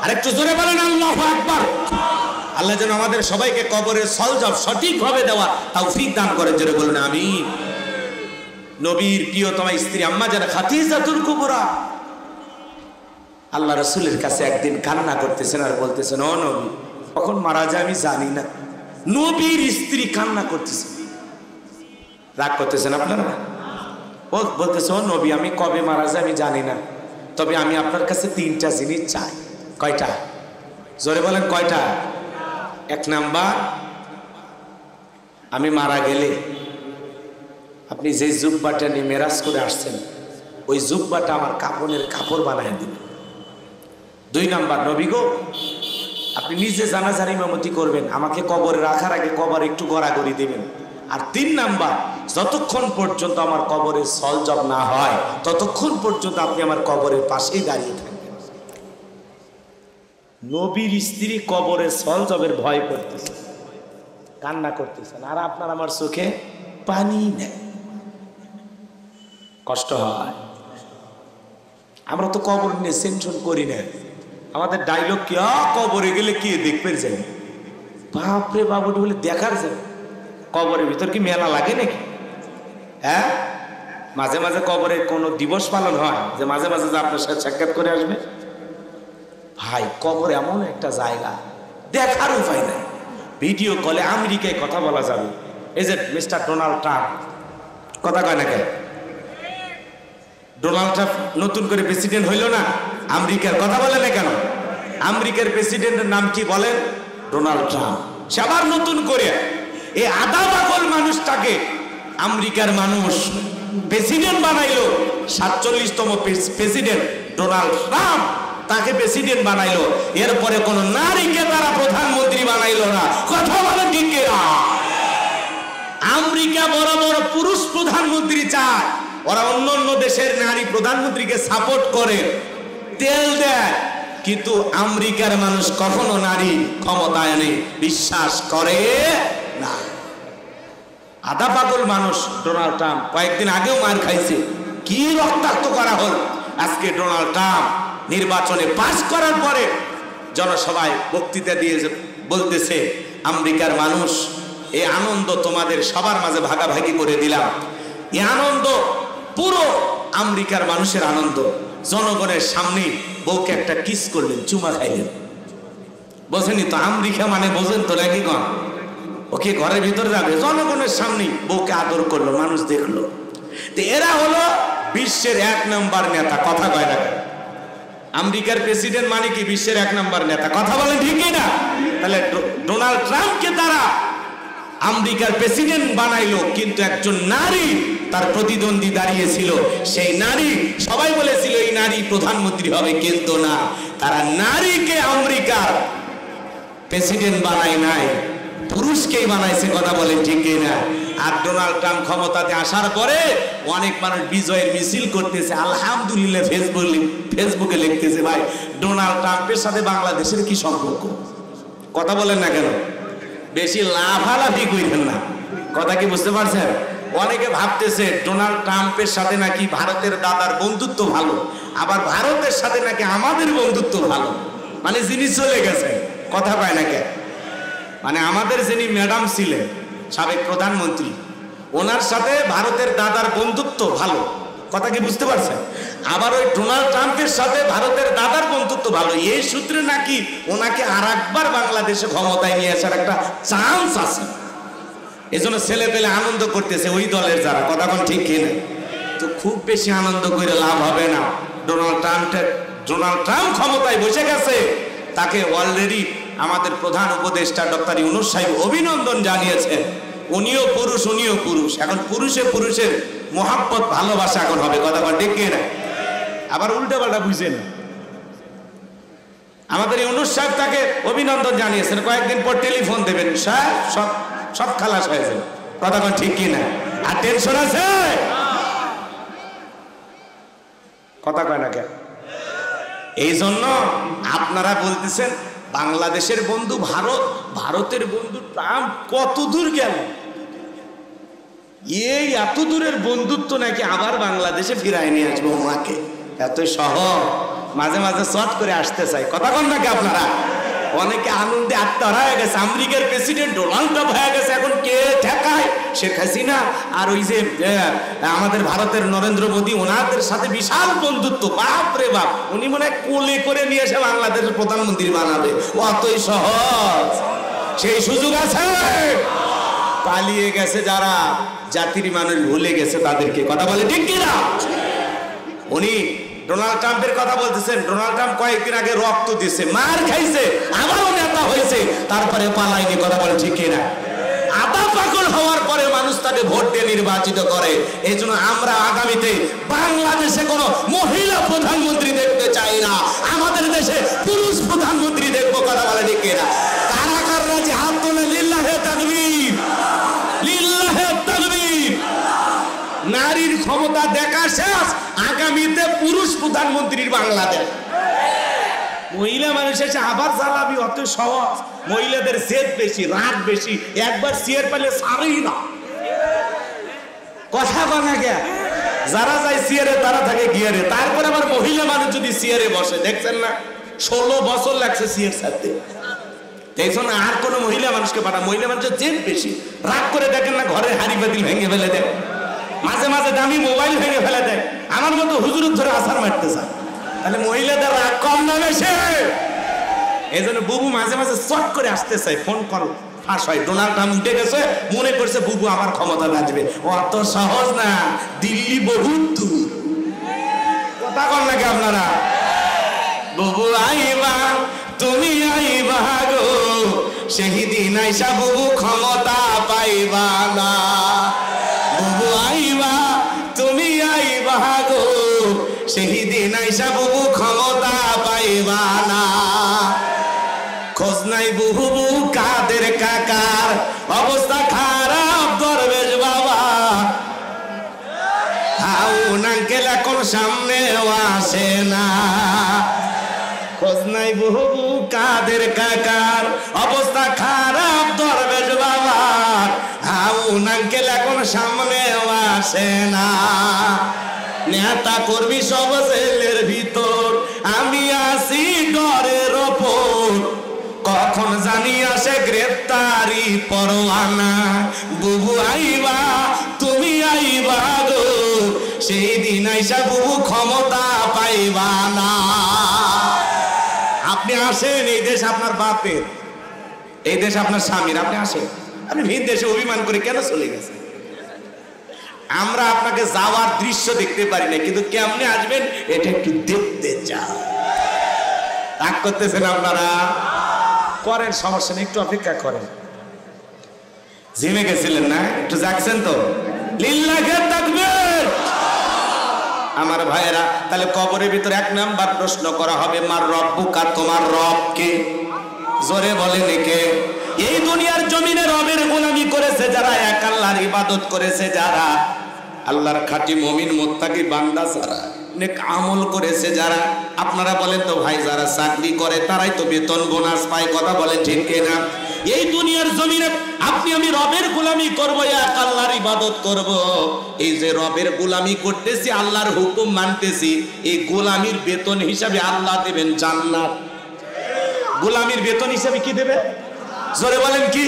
আরেকটু জোরে বলেন আল্লাহু আকবার। আল্লাহ যেন আমাদের সবাইকে কবরের সলজব সঠিকভাবে দেওয়া তৌফিক দান করেন, জোরে বলুন আমিন। নবীর প্রিয়তমা স্ত্রী আম্মা জান খাদিজাতুল কুবরা আল্লাহ রাসূলের কাছে একদিন কান্না করতেছেন আর বলতেছেন, ও নবী, কখন মারা যায় আমি জানি না। নবীর স্ত্রী কান্না করতেছে। রাগ করতেছেন আপনারা? বলতেছে, ও নবী, আমি কবে মারা যায় আমি জানি না, তবে আমি আপনার কাছে 3টা জিনিস চাই। কয়টা? জোরে বলেন কয়টা? 1 নাম্বার, আমি মারা গেলে আপনি যে জুব্বাটা নিয়ে মেরাজ করে আসছেন, ওই জুব্বাটা আমার কাফনের কাপড় বানায় দিবেন। 2 নাম্বার, নবী গো, আপনি নিজে জানাজার ইমামতি করবেন, আমাকে কবরে রাখার আগে কবর একটু গড়াগড়ি দেবেন। আর 3 নাম্বার, যতক্ষণ পর্যন্ত আমার কবরের সলজব না হয় ততক্ষণ পর্যন্ত আপনি আমার কবরের পাশেই দাঁড়িয়ে থাকবেন। নবীর স্ত্রী কবরের সলজবের ভয় করতেছে, কান্না করতেছেন, আর আপনার আমার চোখে পানি নেই, কষ্ট হয়। আমরা তো কবর নিয়ে টেনশন করি না। আমাদের ডায়লগ কি, কবরে গেলে কি দেখবে যাই, বাপরে বাবুটি বলে দেখার যায়। কবরের ভিতর কি মেলা লাগে নাকি? হ্যাঁ, মাঝে মাঝে কবরের কোনো দিবস পালন হয় যে মাঝে মাঝে যে আপনার সাথে সাক্ষাৎ করে আসবে? ভাই, কবর এমন একটা জায়গা দেখার উপায় নাই। ভিডিও কলে আমেরিকায় কথা বলা যাবে। এই যে মিস্টার ডোনাল্ড ট্রাম্প, কথা কয় না কেন? ডোনাল্ড ট্রাম্প নতুন করে প্রেসিডেন্ট হইল না, আমেরিকার কথা বলে না কেন? আমেরিকার প্রেসিডেন্টের নাম কি বলেন? Donald Trump. সে আবার নতুন করে এই আধা পাগল মানুষটাকে আমেরিকার মানুষ প্রেসিডেন্ট বানাইলো। 47তম প্রেসিডেন্ট ডোনাল্ড ট্রাম্প, তাকে প্রেসিডেন্ট বানাইলো। এরপরে কোন নারীকে তারা প্রধানমন্ত্রী বানাইলো না। কথা বলে ঠিক কিনা? আমেরিকা বড় বড় পুরুষ প্রধানমন্ত্রী চায়, ওরা অন্য অন্য দেশের নারী প্রধানমন্ত্রীকে সাপোর্ট করে, তেল দেয়, কিন্তু আমেরিকার মানুষ কখনো নারী ক্ষমতায় নেই বিশ্বাস করে না। আধা পাগল মানুষ ডোনাল্ড ট্রাম্প। কয়েকদিন আগেও মার খাইছে, কি রক্তাক্ত করা হল। আজকে ডোনাল্ড ট্রাম্প নির্বাচনে পাস করার পরে জনসভায় বক্তৃতা দিয়ে বলতেছে, আমেরিকার মানুষ, এই আনন্দ তোমাদের সবার মাঝে ভাগাভাগি করে দিলাম। এই আনন্দ পুরো আমেরিকার মানুষের আনন্দ। জনগণের সামনে বউকে একটা কিস করলেন, চুমা খাইলেন। বোঝেনি তো আমেরিকা মানে, বোঝেন তো নাকি? গণ ওকে ঘরের ভিতরে যাবে, জনগণের সামনে বউকে আদর করলো, মানুষ দেখলো। তো এরা হলো বিশ্বের 1 নম্বর নেতা। কথা কয় না? আমেরিকার প্রেসিডেন্ট মানে কি বিশ্বের 1 নম্বর নেতা? কথা বলেন ঠিকই না? তাহলে ডোনাল্ড ট্রাম্পকে তারা আমেরিকার প্রেসিডেন্ট বানাইলো, কিন্তু একজন নারী তার প্রতিদ্বন্দ্বী দাঁড়িয়েছিল। সেই নারী, সবাই বলেছিল এই নারী প্রধানমন্ত্রী হবে, কিন্তু না, তারা নারীকে আমেরিকার প্রেসিডেন্ট বানায় নাই, পুরুষকেই বানাইছে। কথা বলেন ঠিক না? আর ডোনাল্ড ট্রাম্প ক্ষমতাতে আসার পরে অনেক মানুষ বিজয়ের মিছিল করতেছে, আলহামদুলিল্লাহ ফেসবুকে লিখতেছে, ভাই ডোনাল্ড ট্রাম্পের সাথে বাংলাদেশের কি সম্পর্ক? কথা বলেন না কেন? বেশি লাফালাফি কইরেন না। কথা কি বুঝতে পারছেন? অনেকে ভাবতেছে ডোনাল্ড ট্রাম্পের সাথে নাকি ভারতের দাদার বন্ধুত্ব ভালো, আবার ভারতের সাথে নাকি আমাদের বন্ধুত্ব ভালো। মানে যিনি চলে গেছেন, কথা পায় না কেন? মানে আমাদের যিনি ম্যাডাম ছিলেন, সাবেক প্রধানমন্ত্রী, ওনার সাথে ভারতের দাদার বন্ধুত্ব ভালো। কথা কি বুঝতে পারছেন? আবার ওই ডোনাল্ড ট্রাম্পের সাথে ভারতের দাদার বন্ধুত্ব ভালো। এই সূত্রে নাকি ওনাকে আর একবার বাংলাদেশে ক্ষমতায় নিয়ে আসার একটা চান্স আছে। এজন্য ছেলে পেলে আনন্দ করতেছে ওই দলের যারা, কথা কোন ঠিক কিনা? তো খুব বেশি আনন্দ করে লাভ হবে না। ডোনাল্ড ট্রাম্প ক্ষমতায় বসে গেছে, তাকে অলরেডি আমাদের প্রধান উপদেষ্টা ডক্টর ইউনূস সাহেব অভিনন্দন জানিয়েছেন। উনিও পুরুষ, এখন পুরুষের মোহাব্বত ভালোবাসা এখন হবে, কথা বল ঠিক কিনা? আবার উল্টা পাল্টা বুঝেন। আমাদের ইউনূস সাহেব তাকে অভিনন্দন জানিয়েছেন, কয়েকদিন পর টেলিফোন দেবেন, স্যার সব খালাস হয়েছে, কথা বল ঠিক কিনা? আর টেনশন আছে, কথা কয় না কেন? এই জন্য আপনারা বলতেছেন বাংলাদেশের বন্ধু ভারতের বন্ধু ট্রাম্প কত দূর গেল, এই এত দূরের বন্ধুত্ব নাকি আবার বাংলাদেশে ফিরায় নিয়ে আসবো ওনাকে, এত সহজ। মাঝে মাঝে শর্ট করে আসতে চাই, কথা কন নাকি আপনারা? অনেকে আনন্দে আত্মহারা হয়ে গেছে, আমেরিকার প্রেসিডেন্ট ডোনাল্ড ট্রাম্প হয়ে গেছে, এখন কে ঠেকায়? শেখ হাসিনা আর ওই যে আমাদের ভারতের নরেন্দ্র মোদী, ওনাদের সাথে বিশাল বন্ধুত্ব, বাপ রে বাপ, উনি মনে হয় কোলে করে নিয়ে এসে বাংলাদেশের প্রধানমন্ত্রী বানাবে, অতই সহজ। সেই সুযোগ আছে। পালিয়ে গেছে যারা, জাতির মানুষ ভুলে গেছে তাদেরকে, কথা বলে ঠিক কিনা? উনি ডোনাল্ড ট্রাম্পের কথা বলতেছেন, ডোনাল্ড ট্রাম্প কয়েকদিন আগে রক্ত দিয়েছে, মার খাইছে, আবারও নেতা হয়েছে, তারপরে পালায়নি, কথা বলে ঠিক কিনা? আদা পাগল হওয়ার পরে মানুষ তাকে ভোট দিয়ে নির্বাচিত করে। এই জন্য আমরা আগামীতে বাংলাদেশে কোনো মহিলা প্রধানমন্ত্রী দেখতে চাই না, আমাদের দেশে পুরুষ প্রধানমন্ত্রী দেখবো, কথা বলে ঠিক কিনা? কারা কারা যে হাত তোলে, লিল্লাহে তাকবীর, লিল্লাহে তাকবীর। নারীর ক্ষমতা দেখা শেষ, আগামীতে পুরুষ প্রধানমন্ত্রীর বাংলাদেশ। মহিলা মানুষ এসে আবার জ্বালাবি, অত সহজ। মহিলাদের জেদ বেশি, রাগ বেশি, একবার চেয়ার পেলে সারেই না, কথা বলা গে। যারা যায় চেয়ারে তারা থাকে গিয়ারে, তারপরে আবার মহিলা মানুষ যদি চেয়ারে বসে, দেখছেন না 16 বছর লাগছে চেয়ার ছাড়তে। এই জন্য আর কোনো মহিলা মানুষকে পাঠা, মহিলা মানুষের জেদ বেশি, রাগ করে দেখেন না ঘরের হাড়ি বাতিল ভেঙে ফেলে দেয়, মাঝে মাঝে দামি মোবাইল ভেঙে ফেলে দেয়, আমার মতো হুজুর ধরে আসার মারতে চায়। তাহলে মহিলাদের রাগ কম না বেশি? এই জন্য বুবু মাঝে মাঝে চট করে আসতে চাই, ফোন কল ফাঁস হয়। ডোনাল্ড ট্রাম্প উঠে গেছে, মনে করছে বুবু আমার ক্ষমতা আসবে, অত সহজ না, দিল্লি বহুত দূর, কথা কন নাকি আপনারা? বুবু আইবা, তুমি আইবা গো, সেই দিন আইসা বুবু ক্ষমতা পাইবা না। বুবু আইবা, তুমি আইবা গো, সেই দিন আইসা বুবু ক্ষমতা পাইবা না। খোঁজ নাই বুবু কাদের কাকার, অবস্থা খারাপ দরবেশ বাবা, হাউন আঙ্কেল এখন সামনেও আসে না। খোঁজ নাই বুবু কাদের কাকার, অবস্থা খারাপ দরবেশ বাবা, হাউন আঙ্কেল এখন সামনেও আসে না। নেতা কর্মী সব জেলের ভিতর, আমি আসি ডরের ওপর, কখন জানি আসে গ্রেফতারি পরোয়ানা। বুবু আইবা, তুমি আইবা গো, সেই দিন আইসা বুবু ক্ষমতা পাইবা না। আপনি আসেন, এই দেশ আপনার বাপের, এই দেশ আপনার স্বামীর, আপনি আসেন। আপনি ভিন দেশে অভিমান করে কেন চলে গেছেন? আমরা আপনাকে যাওয়ার দৃশ্য দেখতে পারি না, কিন্তু কেমনে আসবেন এটা একটু দেখতে চাই। রাগ করতেছেন আপনারা? করেন, সমস্যা নেই, একটু অপেক্ষা করেন। জিমে গেছিলেন না, একটু জাগছেন তো? লিল্লাহে তাকবীর। আমার ভাইয়েরা, তাহলে কবরের ভিতরে 1 নাম্বার প্রশ্ন করা হবে, মার রব্বুকা, তোমার রব কে? জোরে বলেন কে? এই দুনিয়ার জমিনে রবের গোলামি করেছে যারা, এক আল্লাহর ইবাদত করেছে যারা, আল্লাহর খাঁটি মুমিন মুত্তাকি বান্দা যারা, নেক আমল করেছে যারা। আপনারা বলেন তো ভাই, যারা চাকরি করে তারাই তো বেতন বোনাস পায়, কথা বলেন ঠিক কিনা? এই দুনিয়ার জমিনে আপনি আমি রবের গোলামি করব, এক আল্লাহর ইবাদত করব। এই যে রবের গোলামি করতেছি, আল্লাহর হুকুম মানতেছি, এই গোলামির বেতন হিসাবে আল্লাহ দেবেন জান্নাত। গোলামির বেতন হিসাবে কি দেবে? জোরে বলেন কি?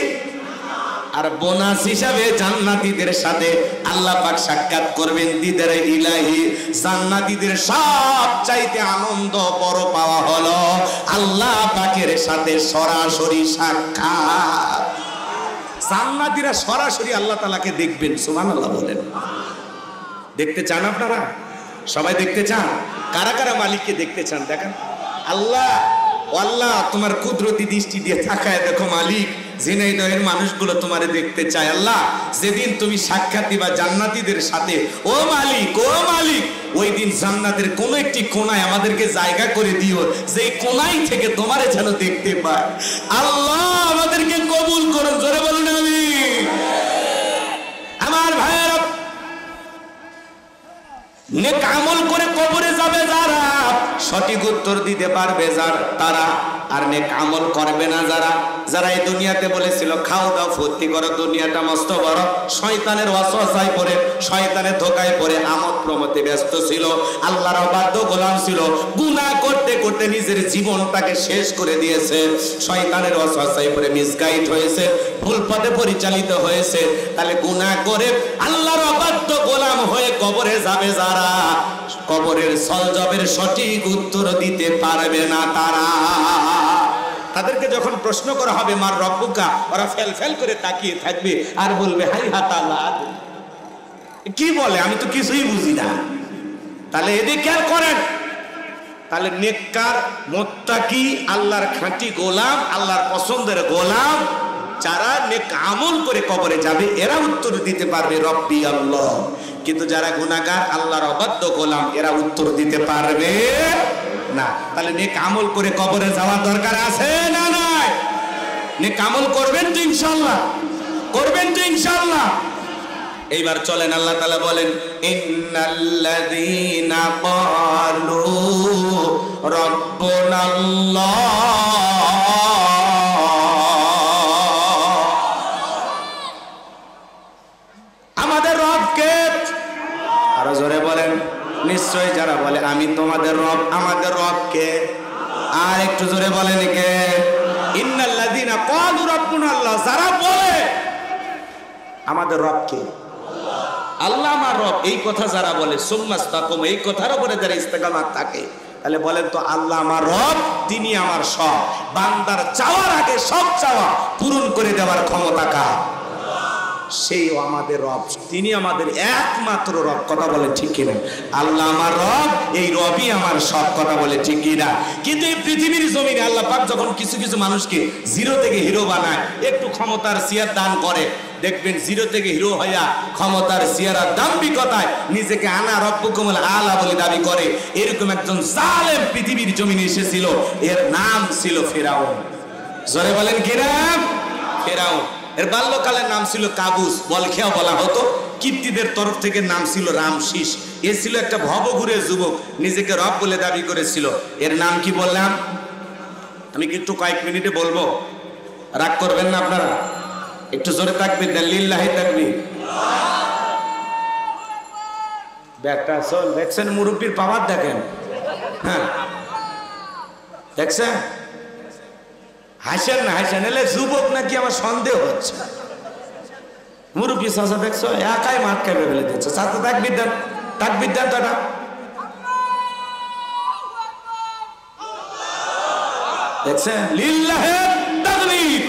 আর বোনাস হিসাবে জান্নাতীদের সাথে আল্লাহ পাক সাক্ষাৎ করবেন, দিদারে ইলাহি। জান্নাতীদের সবচাইতে আনন্দ বড় পাওয়া হলো আল্লাহ পাকের সাথে সরাসরি সাক্ষাৎ। জান্নাতীরা সরাসরি আল্লাহ তাআলাকে দেখবেন। সুবহানাল্লাহ বলেন। দেখতে চান আপনারা? সবাই দেখতে চান? কারা কারা মালিককে দেখতে চান? দেখেন আল্লাহ, আল্লাহ তোমার কুদরতি দৃষ্টি দিয়ে তাকায় দেখো মালিক, ঝিনাইদহের মানুষগুলো তোমারে দেখতে চায়। আল্লাহ যেদিন তুমি সাক্ষাৎ দিবা জান্নাতীদের সাথে, ও মালিক, ও মালিক, ওই দিন জান্নাতের কোন একটি কোণায় আমাদেরকে জায়গা করে দিও, যে কোণায় থেকে তোমারে যেন দেখতে পায়। আল্লাহ আমাদেরকে কবুল করুন, জোরে বলুন আমিন। আমার ভাইয়েরা, নেক আমল করে কবরে যাবে যারা, সঠিক উত্তর দিতে পারবে তারা, আর নেক আমল করবে না যারা, যারা এই দুনিয়াতে বলেছিল খাও দাও ফুর্তি করো, দুনিয়াটা মস্ত বড়, শয়তানের ওয়াসওয়াসায় পড়ে, শয়তানের ধোকায় পড়ে আমোদ প্রমোদে ব্যস্ত ছিল, আল্লাহর অবাধ্য গোলাম ছিল, গুনাহ করতে করতে নিজের জীবনটাকে শেষ করে দিয়েছে, শয়তানের ওয়াসওয়াসায় পড়ে মিসগাইড হয়েছে, ভুল পথে পরিচালিত হয়েছে। তাহলে গুনাহ করে আল্লাহর অবাধ্য গোলাম হয়ে কবরে যাবে যারা, কবরের সলজবের সঠিক উত্তর দিতে পারবে না তারা। তাদেরকে যখন প্রশ্ন করা হবে মার রব্বুকা, ওরা ফেল ফেল করে তাকিয়ে থাকবে আর বলবে হাই হাতা আল্লাহ, কি বলে আমি তো কিছুই বুঝি না। তাহলে এদিকে খেয়াল করেন, তাহলে নেককার মুত্তাকি আল্লাহর খাঁটি গোলাম, আল্লাহর পছন্দের গোলাম যারা নেক আমল করে কবরে যাবে এরা উত্তর দিতে পারবে রব্বি আল্লাহ। কিন্তু যারা গুনাহগার আল্লাহর অবাধ্য গোলাম এরা উত্তর দিতে পারবে না। তাহলে নেক আমল করে কবরে যাওয়ার দরকার আছে না নাই? নেক আমল করবেন তো ইনশাআল্লাহ, করবেন তো ইনশাআল্লাহ। এইবার চলেন আল্লাহ তাআলা বলেন ইন্নাল্লাযীনা ক্বালু রাব্বুনাল্লাহ, আমাদের রব কে? আরো জোরে বলেন। নিশ্চয় যারা বলে আমি তোমাদের রব, আমাদের রব কে? আর একটু জোরে বলেন কে? ইন্নাল্লাযীনা ক্বালু রাব্বুনাল্লাহ, যারা বলে আমাদের রব কে? আল্লাহ আমার রব, এই কথা যারা বলে সুম্মাস্তাকুম, এই কথার উপরে যারা ইস্তেকামাত থাকে, তাহলে বলেন তো আল্লাহ আমার রব, তিনি আমার সব, বান্দার চাওয়ার আগে সব চাওয়া পূরণ করে দেওয়ার ক্ষমতা কার? সেই আমাদের রব, তিনি আমাদের একমাত্র রব। কথা বলে ঠিক কিনা? আল্লাহ আমার রব, এই রবই আমার সব। কথা বলে ঠিক কিনা? কিন্তু এই পৃথিবীর জমিনে আল্লাহ পাক যখন কিছু কিছু মানুষকে জিরো থেকে হিরো বানায়, একটু ক্ষমতার চেয়ার দান করে, দেখবেন জিরো থেকে হিরো হইয়া ক্ষমতার চেয়ার দাম্ভিকতায় নিজেকে আনা রব্বুকুমুল আলা বলে দাবি করে। এরকম একজন জালেম পৃথিবীর জমিনে এসেছিল, এর নাম ছিল ফেরাউন। জোরে বলেন কি নাম? ফেরাউন। এর বাল্যকালের নাম ছিল কাবুস, বলখেয়া বলা হতো। কীর্তিদের তরফ থেকে নাম ছিল রামশিস। এ ছিল একটা ভবঘুরে যুবক, নিজেকে রব বলে দাবি করেছিল। এর নাম কি বললাম? আমি কি একটু কয়েক মিনিটে বলবো, রাগ করবেন না আপনারা? একটু জোরে তাকবীর দেন, লিল্লাহি তাকবীর। ব্যাগটা চল, দেখছেন মুরব্বীর পাওয়ার দেখেন, হ্যাঁ দেখছেন? হাসেন না, হাসেন, এলে যুবক নাকি আমার সন্দেহ হচ্ছে। মুরব্বী চাচা দেখছো একাই মাঠ খাইবে ফেলে দিচ্ছে। চাচা তাকবীর দেন, তাকবীর দেন তো এটা। দেখছেন? লিল্লাহি তাকবীর।